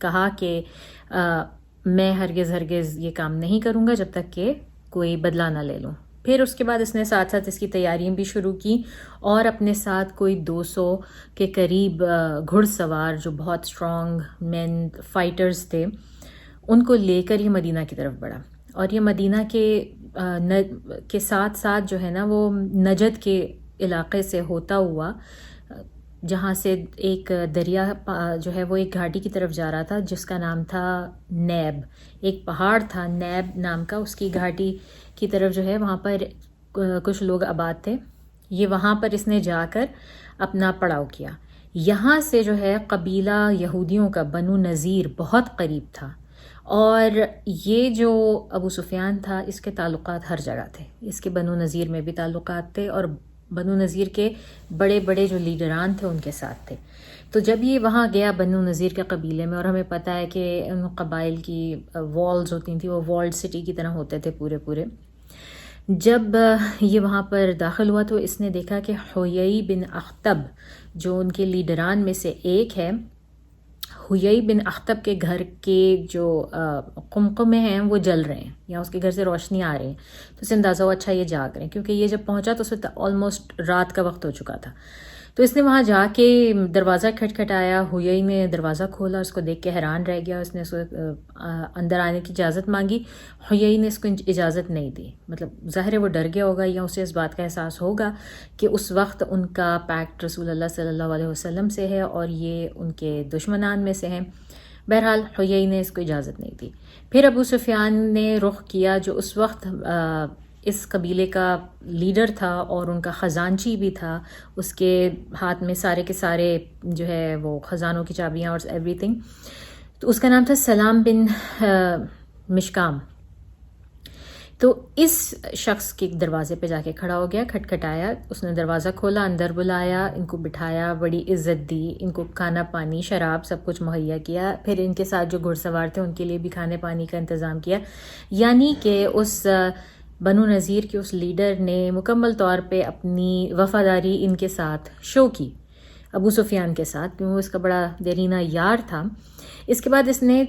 کہا کہ میں ہرگز یہ کام نہیں کروں گا جب تک کہ کوئی بدلہ نہ لے لوں. پھر اس کے بعد اس نے ساتھ ساتھ اس کی تیاریاں بھی شروع کی، اور اپنے ساتھ کوئی 200 کے قریب گھڑ سوار جو بہت اسٹرانگ مین فائٹرز تھے ان کو لے کر یہ مدینہ کی طرف بڑھا. اور یہ مدینہ کے ساتھ ساتھ جو ہے نا وہ نجد کے علاقے سے ہوتا ہوا، جہاں سے ایک دریا جو ہے وہ ایک گھاٹی کی طرف جا رہا تھا جس کا نام تھا نیب. ایک پہاڑ تھا نیب نام کا، اس کی گھاٹی کی طرف جو ہے وہاں پر کچھ لوگ آباد تھے. یہ وہاں پر اس نے جا کر اپنا پڑاؤ کیا. یہاں سے جو ہے قبیلہ یہودیوں کا بنو نذیر بہت قریب تھا، اور یہ جو ابو سفیان تھا اس کے تعلقات ہر جگہ تھے. اس کے بنو نذیر میں بھی تعلقات تھے، اور بنو نذیر کے بڑے بڑے جو لیڈران تھے ان کے ساتھ تھے. تو جب یہ وہاں گیا بنو نذیر کے قبیلے میں، اور ہمیں پتہ ہے کہ ان قبائل کی والز ہوتی تھیں، وہ والڈ سٹی کی طرح ہوتے تھے پورے. جب یہ وہاں پر داخل ہوا تو اس نے دیکھا کہ حویئی بن اخطب جو ان کے لیڈران میں سے ایک ہے، حیی بن اخطب کے گھر کے جو قمقمے ہیں وہ جل رہے ہیں یا اس کے گھر سے روشنی آ رہی ہیں، تو اسے اندازہ ہوا اچھا یہ جاگ رہے ہیں، کیونکہ یہ جب پہنچا تو اس وقت آلموسٹ رات کا وقت ہو چکا تھا. تو اس نے وہاں جا کے دروازہ کھٹکھٹایا. حیی نے دروازہ کھولا، اس کو دیکھ کے حیران رہ گیا. اس نے اس کو اندر آنے کی اجازت مانگی. حیی نے اس کو اجازت نہیں دی. مطلب ظاہر ہے وہ ڈر گیا ہوگا یا اسے اس بات کا احساس ہوگا کہ اس وقت ان کا پیکٹ رسول اللہ صلی اللہ علیہ وسلم سے ہے اور یہ ان کے دشمنان میں سے ہیں. بہرحال حیی نے اس کو اجازت نہیں دی. پھر ابو سفیان نے رخ کیا جو اس وقت اس قبیلے کا لیڈر تھا اور ان کا خزانچی بھی تھا. اس کے ہاتھ میں سارے کے سارے جو ہے وہ خزانوں کی چابیاں اور ایوری تھنگ. تو اس کا نام تھا سلام بن مشکام. تو اس شخص کے دروازے پہ جا کے کھڑا ہو گیا، کھٹکھٹایا. اس نے دروازہ کھولا، اندر بلایا، ان کو بٹھایا، بڑی عزت دی، ان کو کھانا پانی شراب سب کچھ مہیا کیا. پھر ان کے ساتھ جو گھڑ سوار تھے ان کے لیے بھی کھانے پانی کا انتظام کیا. یعنی کہ اس بنو نذیر کے اس لیڈر نے مکمل طور پہ اپنی وفاداری ان کے ساتھ شو کی، ابو سفیان کے ساتھ، کیونکہ وہ اس کا بڑا دیرینہ یار تھا. اس کے بعد اس نے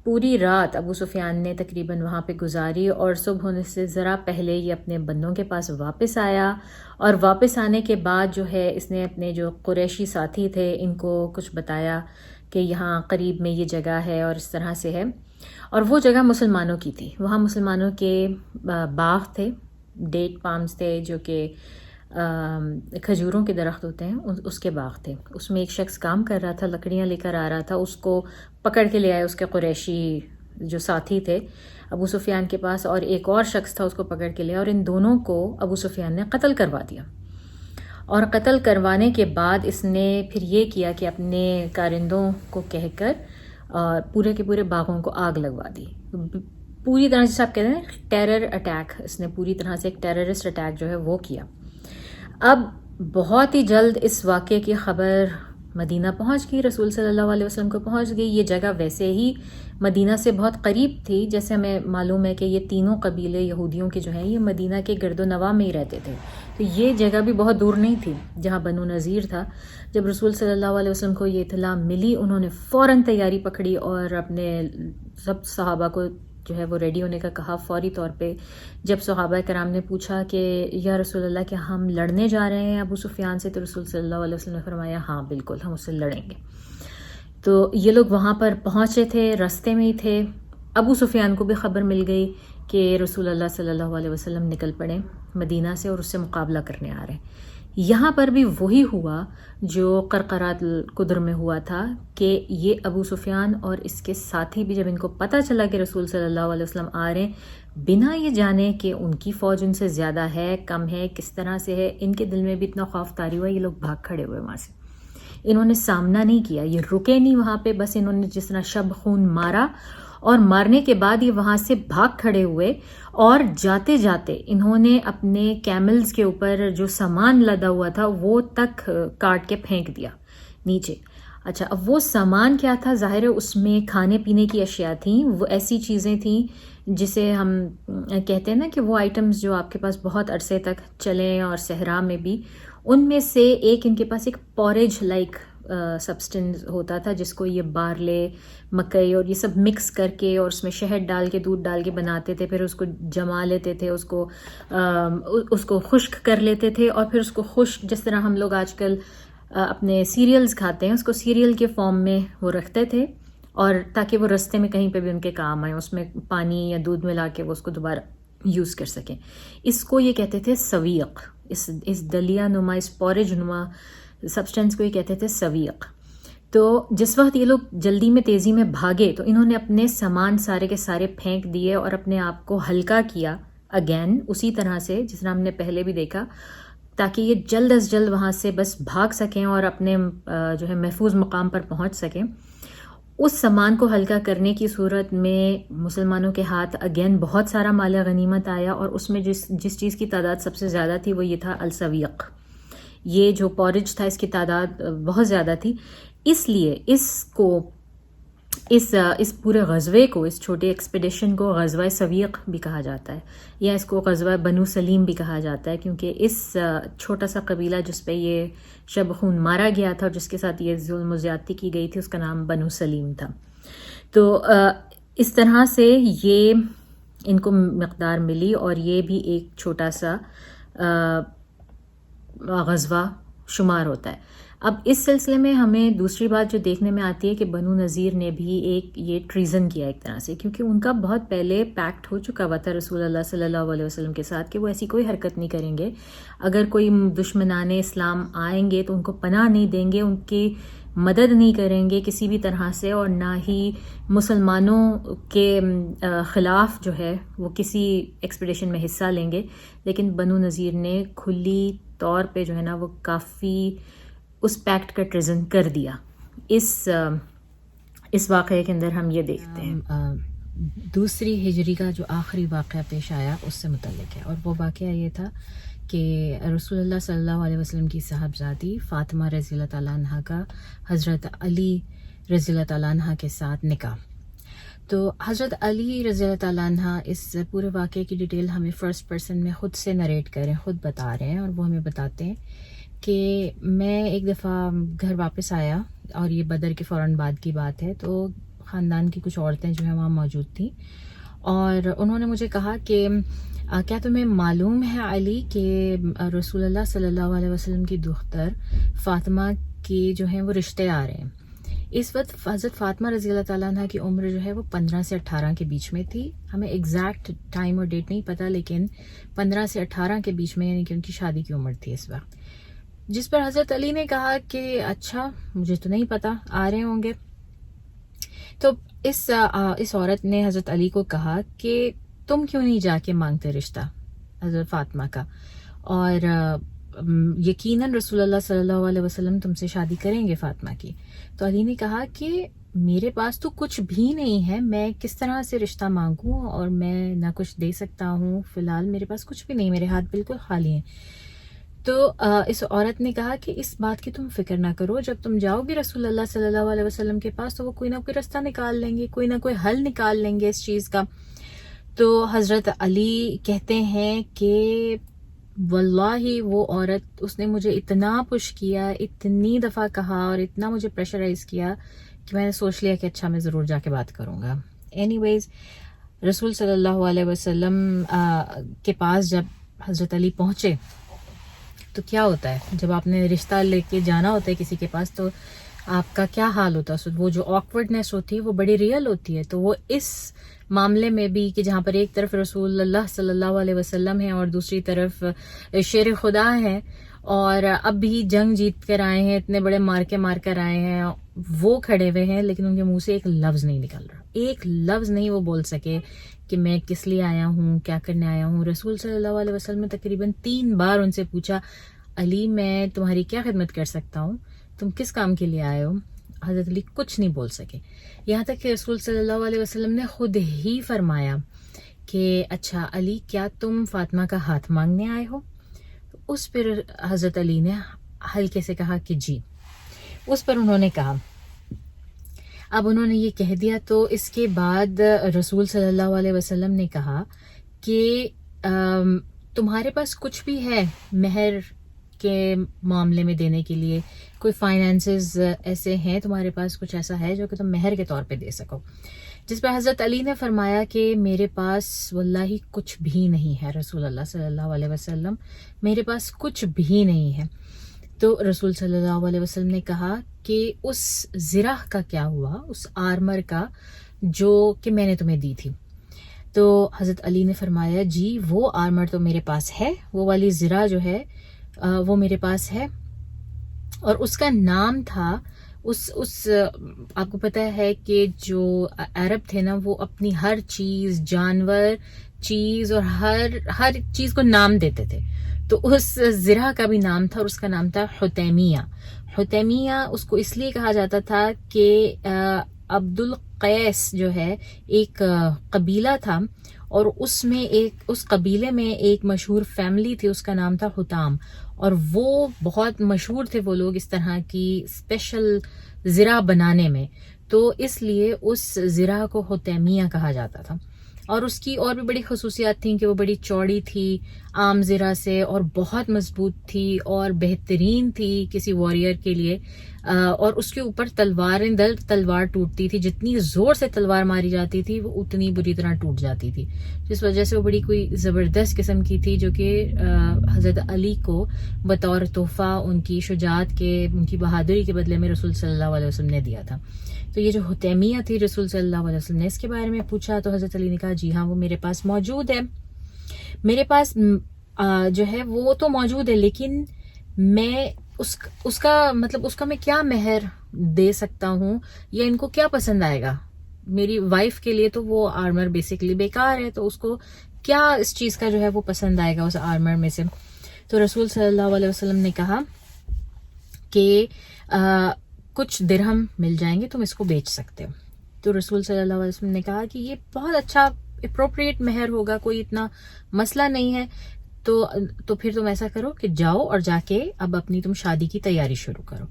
پوری رات ابو سفیان نے تقریباً وہاں پہ گزاری اور صبح ہونے سے ذرا پہلے یہ اپنے بندوں کے پاس واپس آیا. اور واپس آنے کے بعد جو ہے اس نے اپنے جو قریشی ساتھی تھے ان کو کچھ بتایا کہ یہاں قریب میں یہ جگہ ہے اور اس طرح سے ہے. اور وہ جگہ مسلمانوں کی تھی. وہاں مسلمانوں کے باغ تھے، ڈیٹ پامز تھے جو کہ کھجوروں کے درخت ہوتے ہیں، اس کے باغ تھے. اس میں ایک شخص کام کر رہا تھا، لکڑیاں لے کر آ رہا تھا. اس کو پکڑ کے لے آئے اس کے قریشی جو ساتھی تھے ابو سفیان کے پاس، اور ایک اور شخص تھا اس کو پکڑ کے لے آیا، اور ان دونوں کو ابو سفیان نے قتل کروا دیا. اور قتل کروانے کے بعد اس نے پھر یہ کیا کہ اپنے کارندوں کو کہہ کر پورے کے پورے باغوں کو آگ لگوا دی. پوری طرح سے آپ کہتے ہیں ٹیرر اٹیک، اس نے پوری طرح سے ایک ٹیررسٹ اٹیک جو ہے وہ کیا. اب بہت ہی جلد اس واقعے کی خبر مدینہ پہنچ گئی، رسول صلی اللہ علیہ وسلم کو پہنچ گئی. یہ جگہ ویسے ہی مدینہ سے بہت قریب تھی، جیسے ہمیں معلوم ہے کہ یہ تینوں قبیلے یہودیوں کے جو ہیں یہ مدینہ کے گرد و نواح میں ہی رہتے تھے. تو یہ جگہ بھی بہت دور نہیں تھی جہاں بنو نذیر تھا. جب رسول صلی اللہ علیہ وسلم کو یہ اطلاع ملی، انہوں نے فوراً تیاری پکڑی اور اپنے سب صحابہ کو جو ہے وہ ریڈی ہونے کا کہا فوری طور پہ. جب صحابہ کرام نے پوچھا کہ یا رسول اللہ کیا ہم لڑنے جا رہے ہیں ابو سفیان سے، تو رسول صلی اللہ علیہ وسلم نے فرمایا ہاں بالکل ہم اس سے لڑیں گے. تو یہ لوگ وہاں پر پہنچے تھے، رستے میں ہی تھے. ابو سفیان کو بھی خبر مل گئی کہ رسول اللہ صلی اللہ علیہ وسلم نکل پڑے مدینہ سے اور اس سے مقابلہ کرنے آ رہے ہیں. یہاں پر بھی وہی ہوا جو قرقرات القدر میں ہوا تھا کہ یہ ابو سفیان اور اس کے ساتھی بھی جب ان کو پتہ چلا کہ رسول صلی اللہ علیہ وسلم آ رہے ہیں، بنا یہ جانے کہ ان کی فوج ان سے زیادہ ہے کم ہے کس طرح سے ہے، ان کے دل میں بھی اتنا خوف طاری ہوا، یہ لوگ بھاگ کھڑے ہوئے وہاں سے. انہوں نے سامنا نہیں کیا، یہ رکے نہیں وہاں پہ، بس انہوں نے جس طرح شب خون مارا اور مارنے کے بعد یہ وہاں سے بھاگ کھڑے ہوئے. اور جاتے جاتے انہوں نے اپنے کیملز کے اوپر جو سامان لدا ہوا تھا وہ تک کاٹ کے پھینک دیا نیچے. اچھا اب وہ سامان کیا تھا؟ ظاہر ہے اس میں کھانے پینے کی اشیاء تھیں، وہ ایسی چیزیں تھیں جسے ہم کہتے ہیں نا کہ وہ آئٹمز جو آپ کے پاس بہت عرصے تک چلیں اور صحرا میں بھی. ان میں سے ایک ان کے پاس ایک پوریج لائک سبسٹنس ہوتا تھا جس کو یہ بارلے، مکئی اور یہ سب مکس کر کے اور اس میں شہد ڈال کے دودھ ڈال کے بناتے تھے. پھر اس کو جما لیتے تھے، اس کو خشک کر لیتے تھے اور پھر اس کو خشک جس طرح ہم لوگ آج کل اپنے سیریلز کھاتے ہیں اس کو سیریل کے فارم میں وہ رکھتے تھے، اور تاکہ وہ رستے میں کہیں پہ بھی ان کے کام آئیں، اس میں پانی یا دودھ ملا کے وہ اس کو دوبارہ یوز کر سکیں. اس کو یہ کہتے تھے سویق. اس دلیا نما، اس پوریج نما سبسٹنس کو یہ کہتے تھے سویق. تو جس وقت یہ لوگ جلدی میں تیزی میں بھاگے تو انہوں نے اپنے سامان سارے کے سارے پھینک دیے اور اپنے آپ کو ہلکا کیا اگین اسی طرح سے جس طرح ہم نے پہلے بھی دیکھا، تاکہ یہ جلد از جلد وہاں سے بس بھاگ سکیں اور اپنے جو ہے محفوظ مقام پر پہنچ سکیں. اس سامان کو ہلکا کرنے کی صورت میں مسلمانوں کے ہاتھ اگین بہت سارا مال غنیمت آیا، اور اس میں جس چیز کی تعداد سب سے زیادہ تھی وہ یہ تھا السویق. یہ جو پورج تھا اس کی تعداد بہت زیادہ تھی، اس لیے اس کو اس پورے غزوے کو، اس چھوٹے ایکسپیڈیشن کو غزوہ سویق بھی کہا جاتا ہے، یا اس کو غزوہ بنو سلیم بھی کہا جاتا ہے، کیونکہ اس چھوٹا سا قبیلہ جس پہ یہ شب خون مارا گیا تھا اور جس کے ساتھ یہ ظلم و زیادتی کی گئی تھی، اس کا نام بنو سلیم تھا. تو اس طرح سے یہ ان کو مقدار ملی، اور یہ بھی ایک چھوٹا سا غزوہ شمار ہوتا ہے. اب اس سلسلے میں ہمیں دوسری بات جو دیکھنے میں آتی ہے کہ بنو نذیر نے بھی ایک یہ ٹریزن کیا ایک طرح سے، کیونکہ ان کا بہت پہلے پیکٹ ہو چکا ہوا تھا رسول اللہ صلی اللہ علیہ وسلم کے ساتھ کہ وہ ایسی کوئی حرکت نہیں کریں گے. اگر کوئی دشمنان اسلام آئیں گے تو ان کو پناہ نہیں دیں گے، ان کی مدد نہیں کریں گے کسی بھی طرح سے، اور نہ ہی مسلمانوں کے خلاف جو ہے وہ کسی ایکسپیڈیشن میں حصہ لیں گے. لیکن بنو نذیر نے کھلی طور پہ جو ہے نا وہ کافی اس پیکٹ کا ٹریزن کر دیا. اس واقعے کے اندر ہم یہ دیکھتے ہیں. دوسری ہجری کا جو آخری واقعہ پیش آیا اس سے متعلق ہے، اور وہ واقعہ یہ تھا کہ رسول اللہ صلی اللہ علیہ وسلم کی صاحبزادی فاطمہ رضی اللہ تعالیٰ عنہ کا حضرت علی رضی اللہ تعالیٰ عنہ کے ساتھ نکاح. تو حضرت علی رضی اللہ تعالیٰ عنہ اس پورے واقعے کی ڈیٹیل ہمیں فرسٹ پرسن میں خود سے نریٹ کریں، خود بتا رہے ہیں، اور وہ ہمیں بتاتے ہیں کہ میں ایک دفعہ گھر واپس آیا، اور یہ بدر کے فوراً بعد کی بات ہے. تو خاندان کی کچھ عورتیں جو ہیں وہاں موجود تھیں، اور انہوں نے مجھے کہا کہ کیا تمہیں معلوم ہے علی کہ رسول اللہ صلی اللہ علیہ وسلم کی دختر فاطمہ کی جو ہیں وہ رشتے آ رہے ہیں. اس وقت حضرت فاطمہ رضی اللہ تعالیٰ عنہ کی عمر جو ہے وہ 15 سے 18 کے بیچ میں تھی. ہمیں ایگزیکٹ ٹائم اور ڈیٹ نہیں پتہ، لیکن 15 سے 18 کے بیچ میں، یعنی کہ ان کی شادی کی عمر تھی اس وقت. جس پر حضرت علی نے کہا کہ اچھا مجھے تو نہیں پتا، آ رہے ہوں گے. تو اس عورت نے حضرت علی کو کہا کہ تم کیوں نہیں جا کے مانگتے رشتہ حضرت فاطمہ کا، اور یقیناً رسول اللہ صلی اللہ علیہ وسلم تم سے شادی کریں گے فاطمہ کی. تو علی نے کہا کہ میرے پاس تو کچھ بھی نہیں ہے، میں کس طرح سے رشتہ مانگوں، اور میں نہ کچھ دے سکتا ہوں، فی الحال میرے پاس کچھ بھی نہیں، میرے ہاتھ بالکل خالی ہیں. تو اس عورت نے کہا کہ اس بات کی تم فکر نہ کرو، جب تم جاؤ گی رسول اللہ صلی اللہ علیہ وسلم کے پاس تو وہ کوئی نہ کوئی رستہ نکال لیں گے، کوئی نہ کوئی حل نکال لیں گے اس چیز کا. تو حضرت علی کہتے ہیں کہ واللہ وہ عورت، اس نے مجھے اتنا پش کیا، اتنی دفعہ کہا اور اتنا مجھے پریشرائز کیا کہ میں نے سوچ لیا کہ اچھا میں ضرور جا کے بات کروں گا. اینی ویز رسول صلی اللہ علیہ وسلم کے پاس جب حضرت علی پہنچے تو کیا ہوتا ہے جب آپ نے رشتہ لے کے جانا ہوتا ہے کسی کے پاس، تو آپ کا کیا حال ہوتا ہے؟ وہ جو آکورڈنیس ہوتی ہے وہ بڑی ریئل ہوتی ہے. تو وہ اس معاملے میں بھی کہ جہاں پر ایک طرف رسول اللہ صلی اللہ علیہ وسلم ہے اور دوسری طرف شیر خدا ہے، اور اب بھی جنگ جیت کر آئے ہیں، اتنے بڑے مار کر آئے ہیں، وہ کھڑے ہوئے ہیں، لیکن ان کے منہ سے ایک لفظ نہیں نکل رہا، ایک لفظ نہیں وہ بول سکے کہ میں کس لیے آیا ہوں، کیا کرنے آیا ہوں. رسول صلی اللہ علیہ وسلم نے تقریباً 3 بار ان سے پوچھا علی میں تمہاری کیا خدمت کر سکتا ہوں، تم کس کام کے لیے آئے ہو. حضرت علی کچھ نہیں بول سکے، یہاں تک کہ رسول صلی اللہ علیہ وسلم نے خود ہی فرمایا کہ اچھا علی کیا تم فاطمہ کا ہاتھ مانگنے آئے ہو؟ اس پر حضرت علی نے ہلکے سے کہا کہ جی. اس پر انہوں نے کہا، اب انہوں نے یہ کہہ دیا تو اس کے بعد رسول صلی اللہ علیہ وسلم نے کہا کہ تمہارے پاس کچھ بھی ہے مہر کے معاملے میں دینے کے لیے، کوئی فائنانسز ایسے ہیں تمہارے پاس، کچھ ایسا ہے جو کہ تم مہر کے طور پہ دے سکو؟ جس پر حضرت علی نے فرمایا کہ میرے پاس واللہ کچھ بھی نہیں ہے رسول اللہ صلی اللہ علیہ وسلم، میرے پاس کچھ بھی نہیں ہے. تو رسول صلی اللہ علیہ وسلم نے کہا کہ اس زرہ کا کیا ہوا، اس آرمر کا جو کہ میں نے تمہیں دی تھی؟ تو حضرت علی نے فرمایا جی وہ آرمر تو میرے پاس ہے، وہ والی زرہ جو ہے وہ میرے پاس ہے، اور اس کا نام تھا اس آپ کو پتہ ہے کہ جو عرب تھے نا وہ اپنی ہر چیز، جانور، چیز اور ہر چیز کو نام دیتے تھے. تو اس زرہ کا بھی نام تھا اور اس کا نام تھا حتیمیہ. حتیمیہ اس کو اس لیے کہا جاتا تھا کہ عبد القیس جو ہے ایک قبیلہ تھا، اور اس قبیلے میں ایک مشہور فیملی تھی، اس کا نام تھا حتام، اور وہ بہت مشہور تھے وہ لوگ اس طرح کی اسپیشل زرہ بنانے میں. تو اس لیے اس زرہ کو حتیمیہ کہا جاتا تھا. اور اس کی اور بھی بڑی خصوصیات تھیں کہ وہ بڑی چوڑی تھی عام زرہ سے اور بہت مضبوط تھی اور بہترین تھی کسی وارئر کے لیے. اور اس کے اوپر تلوار ٹوٹتی تھی، جتنی زور سے تلوار ماری جاتی تھی وہ اتنی بری طرح ٹوٹ جاتی تھی، جس وجہ سے وہ بڑی کوئی زبردست قسم کی تھی، جو کہ حضرت علی کو بطور تحفہ ان کی شجاعت کے، ان کی بہادری کے بدلے میں رسول صلی اللہ علیہ وسلم نے دیا تھا. تو یہ جو حتیمیہ تھی رسول صلی اللہ علیہ وسلم نے اس کے بارے میں پوچھا تو حضرت علی نے کہا جی ہاں وہ میرے پاس موجود ہے، میرے پاس جو ہے وہ تو موجود ہے، لیکن میں اس کا میں کیا مہر دے سکتا ہوں یا ان کو کیا پسند آئے گا. میری وائف کے لیے تو وہ آرمر بیسیکلی بیکار ہے، تو اس کو کیا اس چیز کا جو ہے وہ پسند آئے گا اس آرمر میں سے. تو رسول صلی اللہ علیہ وسلم نے کہا کہ کچھ درہم مل جائیں گے، تم اس کو بیچ سکتے ہو. تو رسول صلی اللہ علیہ وسلم نے کہا کہ یہ بہت اچھا اپروپریٹ مہر ہوگا، کوئی اتنا مسئلہ نہیں ہے. تو پھر تم ایسا کرو کہ جاؤ اور جا کے اب اپنی تم شادی کی تیاری شروع کرو.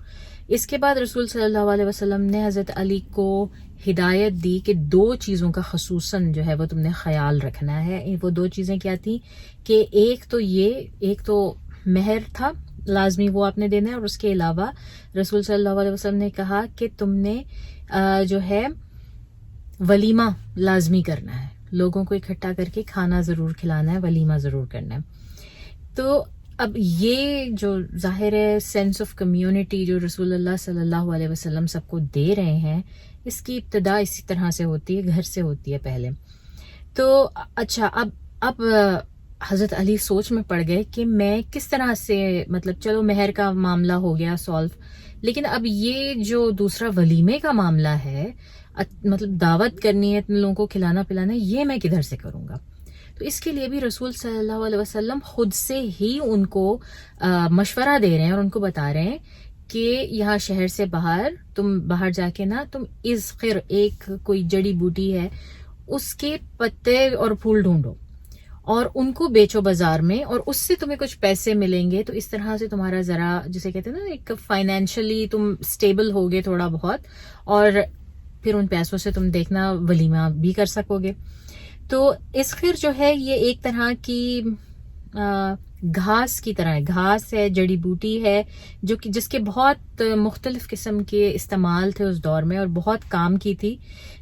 اس کے بعد رسول صلی اللہ علیہ وسلم نے حضرت علی کو ہدایت دی کہ 2 چیزوں کا خصوصاً جو ہے وہ تم نے خیال رکھنا ہے. وہ 2 چیزیں کیا تھیں کہ ایک تو مہر تھا لازمی، وہ آپ نے دینا ہے، اور اس کے علاوہ رسول صلی اللہ علیہ وسلم نے کہا کہ تم نے جو ہے ولیمہ لازمی کرنا ہے، لوگوں کو اکٹھا کر کے کھانا ضرور کھلانا ہے، ولیمہ ضرور کرنا ہے. تو اب یہ جو ظاہر ہے سینس آف کمیونٹی جو رسول اللہ صلی اللہ علیہ وسلم سب کو دے رہے ہیں، اس کی ابتدا اسی طرح سے ہوتی ہے، گھر سے ہوتی ہے پہلے. تو اچھا اب حضرت علی سوچ میں پڑ گئے کہ میں کس طرح سے، چلو مہر کا معاملہ ہو گیا سالو، لیکن اب یہ جو دوسرا ولیمے کا معاملہ ہے، دعوت کرنی ہے، اتنے لوگوں کو کھلانا پلانا ہے، یہ میں کدھر سے کروں گا. تو اس کے لیے بھی رسول صلی اللہ علیہ وسلم خود سے ہی ان کو مشورہ دے رہے ہیں اور ان کو بتا رہے ہیں کہ یہاں شہر سے تم باہر جا کے نا تم اذخر، ایک کوئی جڑی بوٹی ہے، اس کے پتے اور پھول ڈھونڈو اور ان کو بیچو بازار میں، اور اس سے تمہیں کچھ پیسے ملیں گے. تو اس طرح سے تمہارا ذرا جسے کہتے ہیں نا ایک فائنینشلی تم سٹیبل ہوگے تھوڑا بہت، اور پھر ان پیسوں سے تم دیکھنا ولیمہ بھی کر سکو گے. تو اذخر جو ہے یہ ایک طرح کی گھاس کی طرح ہے، گھاس ہے، جڑی بوٹی ہے، جو کہ جس کے بہت مختلف قسم کے استعمال تھے اس دور میں اور بہت کام کی تھی.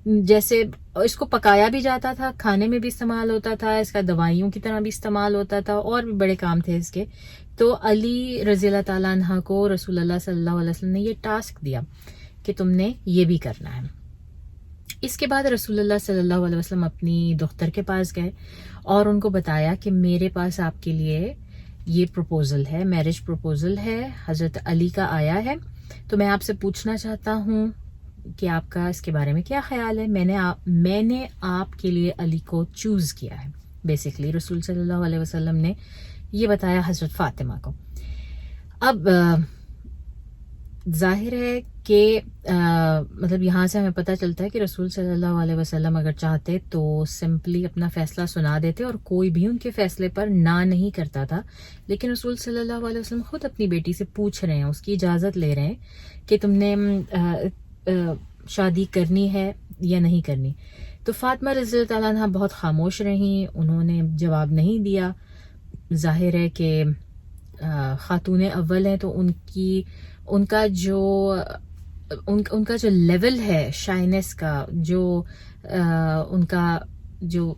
جیسے اس کو پکایا بھی جاتا تھا، کھانے میں بھی استعمال ہوتا تھا، اس کا دوائیوں کی طرح بھی استعمال ہوتا تھا، اور بھی بڑے کام تھے اس کے. تو علی رضی اللہ تعالیٰ عنہ کو رسول اللہ صلی اللہ علیہ وسلم نے یہ ٹاسک دیا کہ تم نے یہ بھی کرنا ہے. اس کے بعد رسول اللہ صلی اللہ علیہ وسلم اپنی دختر کے پاس گئے اور ان کو بتایا کہ میرے پاس آپ کے لیے یہ پروپوزل ہے، میرج پروپوزل ہے، حضرت علی کا آیا ہے. تو میں آپ سے پوچھنا چاہتا ہوں کہ آپ کا اس کے بارے میں کیا خیال ہے. میں نے آپ کے لیے علی کو چوز کیا ہے. بیسیکلی رسول صلی اللہ علیہ وسلم نے یہ بتایا حضرت فاطمہ کو. اب ظاہر ہے کہ یہاں سے ہمیں پتہ چلتا ہے کہ رسول صلی اللہ علیہ وسلم اگر چاہتے تو سمپلی اپنا فیصلہ سنا دیتے اور کوئی بھی ان کے فیصلے پر نہ نہیں کرتا تھا. لیکن رسول صلی اللہ علیہ وسلم خود اپنی بیٹی سے پوچھ رہے ہیں، اس کی اجازت لے رہے ہیں کہ تم نے شادی کرنی ہے یا نہیں کرنی. تو فاطمہ رضی اللہ تعالیٰ عنہ بہت خاموش رہیں، انہوں نے جواب نہیں دیا. ظاہر ہے کہ خاتون اول ہیں تو ان کا جو لیول ہے شائنس کا، جو ان کا جو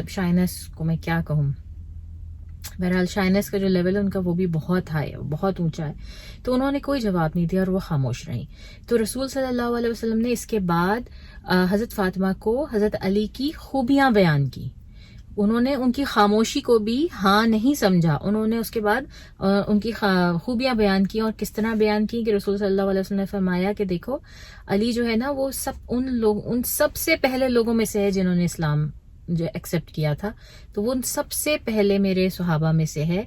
شائنس کو میں کیا کہوں، بہرحال شائنس کا جو لیول ہے ان کا وہ بھی بہت ہائی ہے، بہت اونچا ہے. تو انہوں نے کوئی جواب نہیں دیا اور وہ خاموش رہیں. تو رسول صلی اللہ علیہ وسلم نے اس کے بعد حضرت فاطمہ کو حضرت علی کی خوبیاں بیان کی. انہوں نے ان کی خاموشی کو بھی ہاں نہیں سمجھا، انہوں نے اس کے بعد ان کی خوبیاں بیان کی. اور کس طرح بیان کی کہ رسول صلی اللہ علیہ وسلم نے فرمایا کہ دیکھو علی جو ہے نا وہ ان سب سے پہلے لوگوں میں سے ہے جنہوں نے اسلام جو ایکسیپٹ کیا تھا. تو وہ ان سب سے پہلے میرے صحابہ میں سے ہے،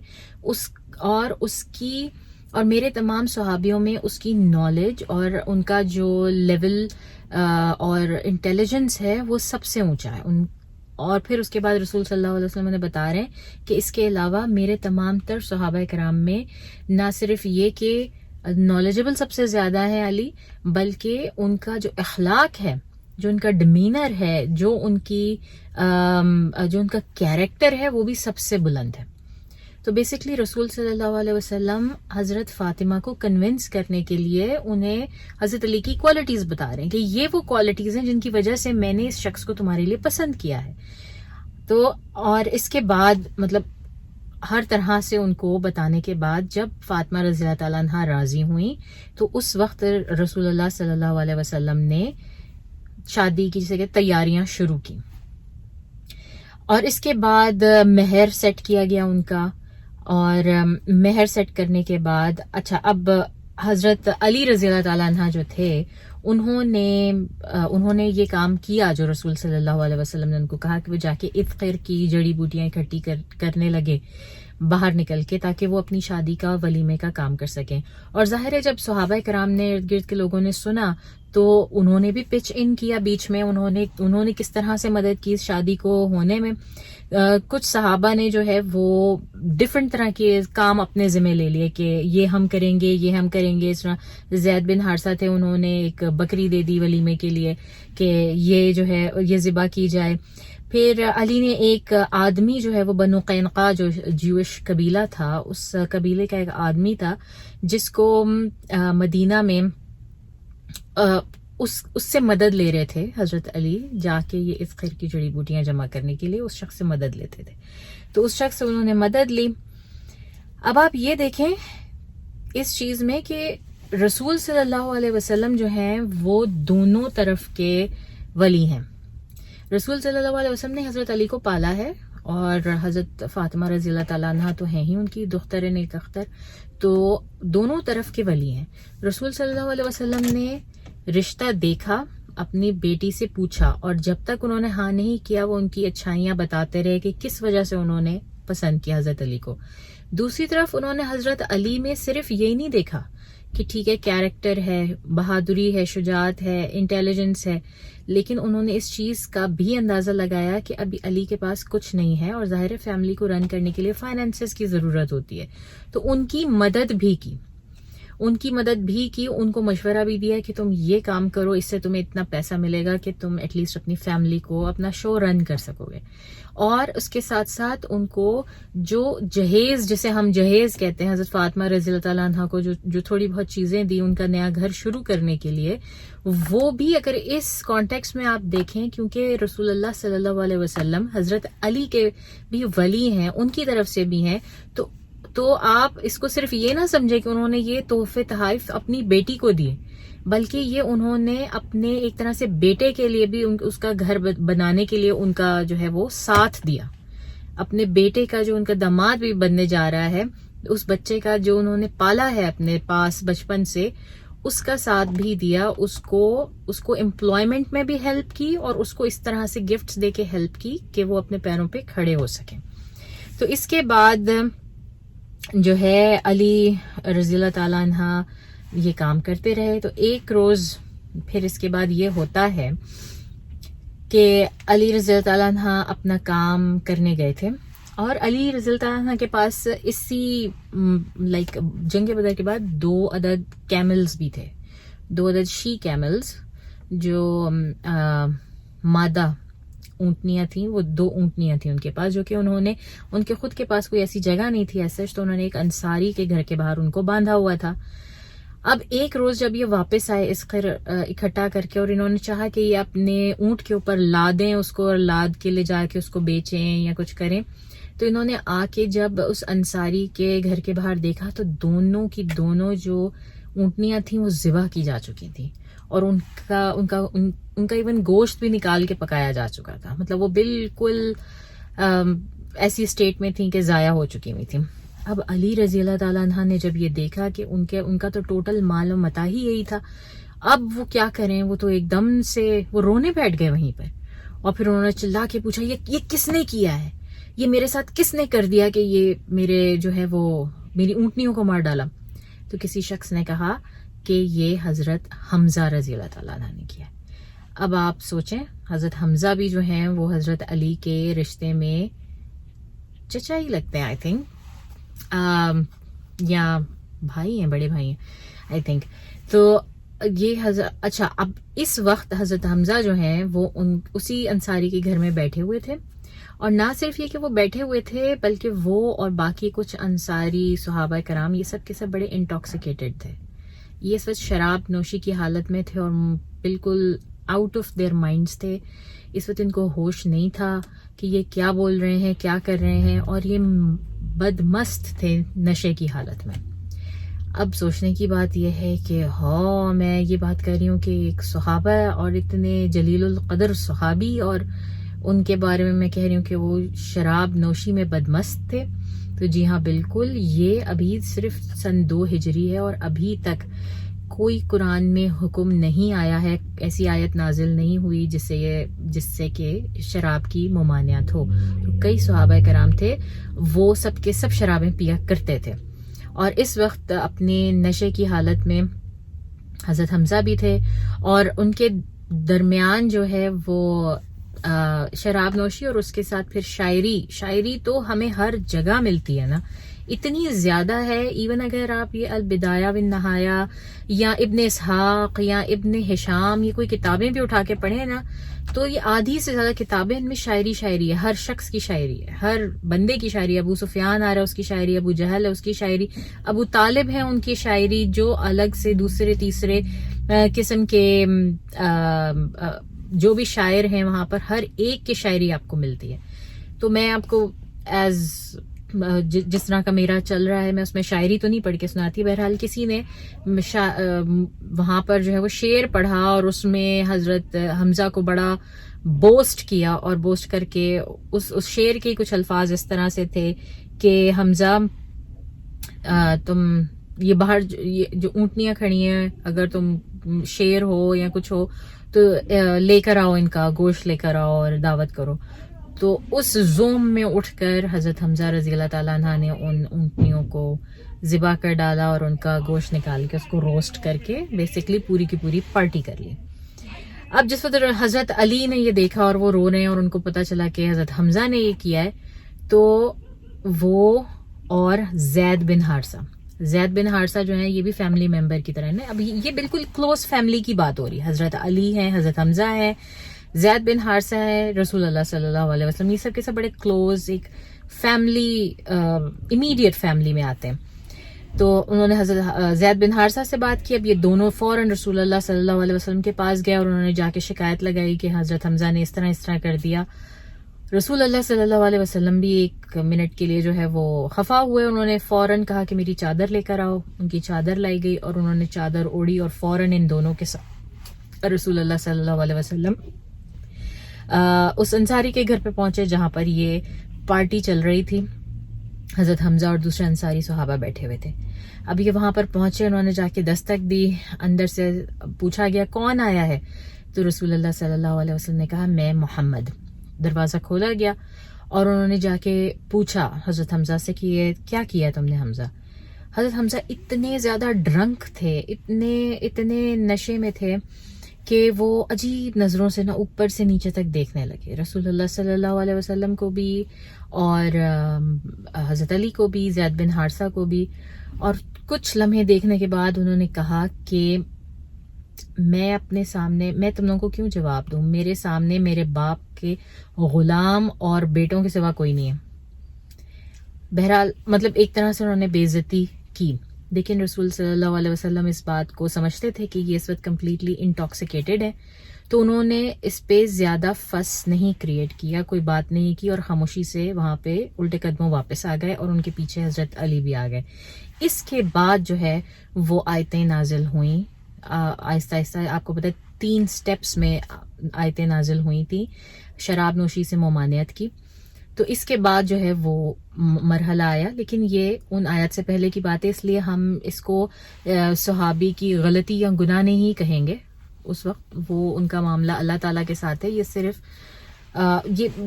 اور میرے تمام صحابیوں میں اس کی نالج اور ان کا جو لیول اور انٹیلیجنس ہے وہ سب سے اونچا ہے. اور پھر اس کے بعد رسول صلی اللہ علیہ وسلم نے بتا رہے ہیں کہ اس کے علاوہ میرے تمام تر صحابہ کرام میں نہ صرف یہ کہ نالجبل سب سے زیادہ ہے علی، بلکہ ان کا جو اخلاق ہے، جو ان کا ڈمینر ہے، جو ان کا کیریکٹر ہے، وہ بھی سب سے بلند ہے. تو بیسکلی رسول صلی اللہ علیہ وسلم حضرت فاطمہ کو کنونس کرنے کے لیے انہیں حضرت علی کی کوالٹیز بتا رہے ہیں کہ یہ وہ کوالٹیز ہیں جن کی وجہ سے میں نے اس شخص کو تمہارے لیے پسند کیا ہے. تو اور اس کے بعد مطلب ہر طرح سے ان کو بتانے کے بعد جب فاطمہ رضی اللہ تعالیٰ عنہ راضی ہوئیں تو اس وقت رسول اللہ صلی اللہ علیہ وسلم نے شادی کی جیسے کہ تیاریاں شروع کی. اور اس کے بعد مہر سیٹ کیا گیا ان کا، اور مہر سیٹ کرنے کے بعد اچھا اب حضرت علی رضی اللہ تعالیٰ عنہ جو تھے انہوں نے یہ کام کیا جو رسول صلی اللہ علیہ وسلم نے ان کو کہا کہ وہ جا کے عطر کی جڑی بوٹیاں اکٹھی کرنے لگے باہر نکل کے، تاکہ وہ اپنی شادی کا ولیمے کا کام کر سکیں. اور ظاہر ہے جب صحابہ کرام نے ارد گرد کے لوگوں نے سنا تو انہوں نے بھی پچ ان کیا بیچ میں، انہوں نے کس طرح سے مدد کی اس شادی کو ہونے میں. کچھ صحابہ نے جو ہے وہ ڈفرنٹ طرح کے کام اپنے ذمہ لے لیے کہ یہ ہم کریں گے، یہ ہم کریں گے. اس طرح زید بن حارثہ تھے، انہوں نے ایک بکری دے دی ولیمے کے لیے کہ یہ جو ہے یہ ذبح کی جائے. پھر علی نے ایک آدمی جو ہے وہ بنو قینقاع جو جیوش قبیلہ تھا، اس قبیلے کا ایک آدمی تھا جس کو مدینہ میں اس سے مدد لے رہے تھے حضرت علی، جا کے یہ عطر کی جڑی بوٹیاں جمع کرنے کے لیے اس شخص سے مدد لیتے تھے. تو اس شخص سے انہوں نے مدد لی. اب آپ یہ دیکھیں اس چیز میں کہ رسول صلی اللہ علیہ وسلم جو ہیں وہ دونوں طرف کے ولی ہیں. رسول صلی اللہ علیہ وسلم نے حضرت علی کو پالا ہے، اور حضرت فاطمہ رضی اللہ تعالیٰ عنہ تو ہیں ہی ان کی دختر نیک اختر، تو دونوں طرف کے ولی ہیں. رسول صلی اللہ علیہ وسلم نے رشتہ دیکھا، اپنی بیٹی سے پوچھا، اور جب تک انہوں نے ہاں نہیں کیا وہ ان کی اچھائیاں بتاتے رہے کہ کس وجہ سے انہوں نے پسند کیا حضرت علی کو. دوسری طرف انہوں نے حضرت علی میں صرف یہی نہیں دیکھا کہ ٹھیک ہے کیریکٹر ہے، بہادری ہے، شجاعت ہے، انٹیلیجنس ہے، لیکن انہوں نے اس چیز کا بھی اندازہ لگایا کہ ابھی علی کے پاس کچھ نہیں ہے، اور ظاہر فیملی کو رن کرنے کے لیے فائنینسز کی ضرورت ہوتی ہے. تو ان کی مدد بھی کی، ان کو مشورہ بھی دیا کہ تم یہ کام کرو، اس سے تمہیں اتنا پیسہ ملے گا کہ تم ایٹ لیسٹ اپنی فیملی کو اپنا شو رن کر سکو گے. اور اس کے ساتھ ساتھ ان کو جو جہیز، جسے ہم جہیز کہتے ہیں، حضرت فاطمہ رضی اللہ تعالیٰ عنہ کو جو تھوڑی بہت چیزیں دی ان کا نیا گھر شروع کرنے کے لیے، وہ بھی اگر اس کانٹیکس میں آپ دیکھیں، کیونکہ رسول اللہ صلی اللہ علیہ وسلم حضرت علی کے بھی ولی ہیں، ان کی طرف سے بھی ہیں، تو آپ اس کو صرف یہ نہ سمجھے کہ انہوں نے یہ تحفے تحائف اپنی بیٹی کو دیے، بلکہ یہ انہوں نے اپنے ایک طرح سے بیٹے کے لیے بھی اس کا گھر بنانے کے لیے ان کا جو ہے وہ ساتھ دیا. اپنے بیٹے کا جو ان کا داماد بھی بننے جا رہا ہے، اس بچے کا جو انہوں نے پالا ہے اپنے پاس بچپن سے، اس کا ساتھ بھی دیا، اس کو امپلائمنٹ میں بھی ہیلپ کی، اور اس کو اس طرح سے گفٹس دے کے ہیلپ کی کہ وہ اپنے پیروں پہ کھڑے ہو سکیں. تو اس کے بعد جو ہے علی رضی اللہ تعالیٰ عنہ یہ کام کرتے رہے. تو ایک روز پھر اس کے بعد یہ ہوتا ہے کہ علی رضی اللہ تعالیٰ عنہ اپنا کام کرنے گئے تھے، اور علی رضی اللہ تعالیٰ عنہ کے پاس اسی جنگ بدر کے بعد 2 عدد کیملز بھی تھے، 2 عدد شی کیملز جو مادہ اونٹنیاں تھیں، وہ 2 اونٹنیاں تھیں ان کے پاس، جو کہ ان کے خود کے پاس کوئی ایسی جگہ نہیں تھی ایسا، تو انہوں نے ایک انصاری کے گھر کے باہر ان کو باندھا ہوا تھا. اب ایک روز جب یہ واپس آئے اسخر اکٹھا کر کے، اور انہوں نے چاہا کہ یہ اپنے اونٹ کے اوپر لادیں اس کو، اور لاد کے لے جا کے اس کو بیچیں یا کچھ کریں، تو انہوں نے آ کے جب اس انصاری کے گھر کے باہر دیکھا تو دونوں کی دونوں جو اونٹنیاں تھیں وہ ذبح کی جا چکی تھیں، اور ان کا ایون گوشت بھی نکال کے پکایا جا چکا تھا. مطلب وہ بالکل ایسی اسٹیٹ میں تھیں کہ ضائع ہو چکی ہوئی تھیں. اب علی رضی اللہ تعالیٰ عنہ نے جب یہ دیکھا کہ ان کا تو ٹوٹل مال و متاع ہی یہی تھا، اب وہ کیا کریں، وہ تو ایک دم سے وہ رونے بیٹھ گئے وہیں پر. اور پھر انہوں نے چلا کے پوچھا یہ کس نے کیا ہے، یہ میرے ساتھ کس نے کر دیا کہ یہ میرے جو ہے وہ میری اونٹنیوں کو مار ڈالا. تو کسی شخص نے کہا کہ یہ حضرت حمزہ رضی اللہ تعالیٰ عنہ نے کیا. اب آپ سوچیں حضرت حمزہ بھی جو ہیں وہ حضرت علی کے رشتے میں چچا ہی لگتے ہیں آئی تھنک، یا بھائی ہیں، بڑے بھائی ہیں. I think. تو یہ اچھا اب اس وقت حضرت حمزہ جو ہیں وہ اسی انصاری کے گھر میں بیٹھے ہوئے تھے, اور نہ صرف یہ کہ وہ بیٹھے ہوئے تھے بلکہ وہ اور باقی کچھ انصاری صحابہ کرام یہ سب کے سب بڑے انٹاکسیکیٹڈ تھے. یہ اس وقت شراب نوشی کی حالت میں تھے اور بالکل آؤٹ آف دیئر مائنڈس تھے. اس وقت ان کو ہوش نہیں تھا کہ یہ کیا بول رہے ہیں, کیا کر رہے ہیں, اور یہ بدمست تھے نشے کی حالت میں. اب سوچنے کی بات یہ ہے کہ میں یہ بات کر رہی ہوں کہ ایک صحابہ اور اتنے جلیل القدر صحابی, اور ان کے بارے میں کہہ رہی ہوں کہ وہ شراب نوشی میں بدمست تھے. تو جی ہاں بالکل, یہ ابھی صرف سن 2 ہجری ہے اور ابھی تک کوئی قرآن میں حکم نہیں آیا ہے, ایسی آیت نازل نہیں ہوئی جس سے کہ شراب کی ممانعت ہو. تو کئی صحابہ کرام تھے وہ سب کے سب شرابیں پیا کرتے تھے, اور اس وقت اپنے نشے کی حالت میں حضرت حمزہ بھی تھے, اور ان کے درمیان جو ہے وہ شراب نوشی اور اس کے ساتھ پھر شاعری تو ہمیں ہر جگہ ملتی ہے نا, اتنی زیادہ ہے. ایون اگر آپ یہ البدایہ والنہایہ یا ابن اسحاق یا ابن ہشام یہ کوئی کتابیں بھی اٹھا کے پڑھیں نا, تو یہ آدھی سے زیادہ کتابیں ان میں شاعری ہے, ہر شخص کی شاعری ہے, ہر بندے کی شاعری. ابو سفیان آ رہا ہے اس کی شاعری, ابو جہل ہے اس کی شاعری, ابو طالب ہے ان کی شاعری, جو الگ سے دوسرے تیسرے قسم کے جو بھی شاعر ہیں وہاں پر ہر ایک کی شاعری آپ کو ملتی ہے. تو میں آپ کو جس طرح کا میرا چل رہا ہے میں اس میں شاعری تو نہیں پڑھ کے سناتی. بہرحال کسی نے وہاں پر جو ہے وہ شعر پڑھا اور اس میں حضرت حمزہ کو بڑا بوسٹ کیا, اور بوسٹ کر کے اس شعر کے کچھ الفاظ اس طرح سے تھے کہ حمزہ تم یہ باہر جو اونٹنیاں کھڑی ہیں, اگر تم شیر ہو یا کچھ ہو تو لے کر آؤ, ان کا گوشت لے کر آؤ اور دعوت کرو. تو اس زوم میں اٹھ کر حضرت حمزہ رضی اللہ تعالیٰ عنہ نے ان اونٹنیوں کو ذبح کر ڈالا اور ان کا گوشت نکال کے اس کو روسٹ کر کے بیسکلی پوری کی پوری پارٹی کر لی. اب جس وقت حضرت علی نے یہ دیکھا اور وہ رو رہے ہیں اور ان کو پتا چلا کہ حضرت حمزہ نے یہ کیا ہے, تو وہ اور زید بن حارثہ جو ہیں یہ بھی فیملی ممبر کی طرح ہیں. اب یہ بالکل کلوز فیملی کی بات ہو رہی ہے. حضرت علی ہیں, حضرت حمزہ ہے, زید بن حارثہ ہے, رسول اللہ صلی اللہ علیہ وسلم, یہ سب کے سب بڑے کلوز ایک فیملی امیڈیٹ فیملی میں آتے ہیں. تو انہوں نے حضرت زید بن حارثہ سے بات کی. اب یہ دونوں فوراً رسول اللہ صلی اللہ علیہ وسلم کے پاس گئے اور انہوں نے جا کے شکایت لگائی کہ حضرت حمزہ نے اس طرح کر دیا. رسول اللہ صلی اللہ علیہ وسلم بھی 1 منٹ کے لیے جو ہے وہ خفا ہوئے. انہوں نے فوراً کہا کہ میری چادر لے کر آؤ. ان کی چادر لائی گئی اور انہوں نے چادر اوڑھی اور فوراً ان دونوں کے ساتھ رسول اللہ صلی اللہ علیہ وسلم اس انصاری کے گھر پہ پہنچے جہاں پر یہ پارٹی چل رہی تھی. حضرت حمزہ اور دوسرے انصاری صحابہ بیٹھے ہوئے تھے. اب یہ وہاں پر پہنچے, انہوں نے جا کے دستک دی. اندر سے پوچھا گیا کون آیا ہے, تو رسول اللہ صلی اللہ علیہ وسلم نے کہا میں محمد. دروازہ کھولا گیا اور انہوں نے جا کے پوچھا حضرت حمزہ سے کہ یہ کیا کیا تم نے حمزہ. حضرت حمزہ اتنے زیادہ ڈرنک تھے, اتنے نشے میں تھے کہ وہ عجیب نظروں سے نہ اوپر سے نیچے تک دیکھنے لگے, رسول اللہ صلی اللہ علیہ وسلم کو بھی اور حضرت علی کو بھی, زید بن حارثہ کو بھی. اور کچھ لمحے دیکھنے کے بعد انہوں نے کہا کہ میں اپنے سامنے, میں تم لوگوں کو کیوں جواب دوں, میرے سامنے میرے باپ کے غلام اور بیٹوں کے سوا کوئی نہیں ہے. بہرحال مطلب ایک طرح سے انہوں نے بے عزتی کی. لیکن رسول صلی اللہ علیہ وسلم اس بات کو سمجھتے تھے کہ یہ اس وقت کمپلیٹلی انٹاکسیکیٹڈ ہے, تو انہوں نے اس پہ زیادہ فس نہیں کریٹ کیا, کوئی بات نہیں کی, اور خاموشی سے وہاں پہ الٹے قدموں واپس آ گئے اور ان کے پیچھے حضرت علی بھی آ گئے. اس کے بعد جو ہے وہ آیتیں نازل ہوئیں آہستہ آہستہ. آپ کو پتہ 3 سٹیپس میں آیتیں نازل ہوئی تھی شراب نوشی سے ممانعت کی. تو اس کے بعد جو ہے وہ مرحلہ آیا, لیکن یہ ان آیات سے پہلے کی بات ہے, اس لیے ہم اس کو صحابی کی غلطی یا گناہ نہیں کہیں گے. اس وقت وہ ان کا معاملہ اللہ تعالیٰ کے ساتھ ہے. یہ صرف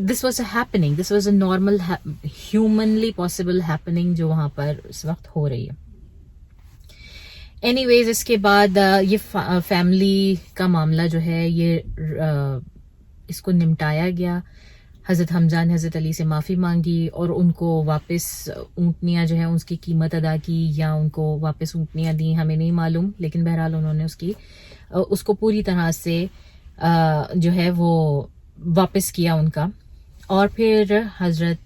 this was a happening, this was a normal humanly possible happening جو وہاں پر اس وقت ہو رہی ہے. اینی ویز اس کے بعد یہ فیملی کا معاملہ جو ہے یہ اس کو نمٹایا گیا. حضرت حمزہ نے حضرت علی سے معافی مانگی اور ان کو واپس اونٹنیاں جو ہیں اس کی قیمت ادا کی یا ان کو واپس اونٹنیاں دیں، ہمیں نہیں معلوم، لیکن بہرحال انہوں نے اس کو پوری طرح سے جو ہے وہ واپس کیا ان کا. اور پھر حضرت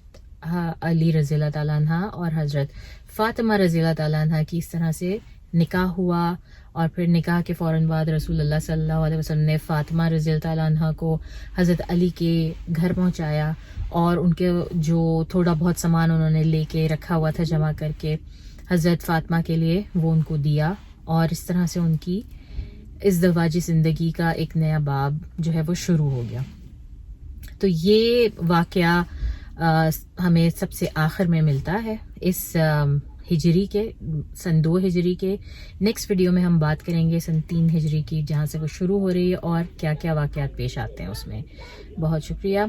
علی رضی اللہ تعالیٰ عنہ اور حضرت فاطمہ رضی اللہ تعالیٰ عنہ کی اس طرح سے نکاح ہوا. اور پھر نکاح کے فوراً بعد رسول اللہ صلی اللہ علیہ وسلم نے فاطمہ رضی اللہ تعالیٰ عنہ کو حضرت علی کے گھر پہنچایا اور ان کے جو تھوڑا بہت سامان انہوں نے لے کے رکھا ہوا تھا جمع کر کے حضرت فاطمہ کے لیے وہ ان کو دیا. اور اس طرح سے ان کی ازدواجی زندگی کا ایک نیا باب جو ہے وہ شروع ہو گیا. تو یہ واقعہ ہمیں سب سے آخر میں ملتا ہے اس ہجری کے، سن 2 ہجری کے. نیکسٹ ویڈیو میں ہم بات کریں گے سن 3 ہجری کی، جہاں سے وہ شروع ہو رہی ہے اور کیا کیا واقعات پیش آتے ہیں اس میں. بہت شکریہ.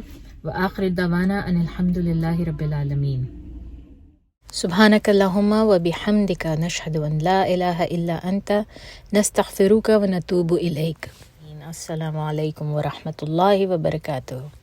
وآخر دعوانا ان الحمد للہ رب العالمین. سبحانك اللهم وبحمدك نشهد أن لا إله إلا أنت نستغفرك ونتوب إليك. السلام عليكم ورحمة الله وبركاته.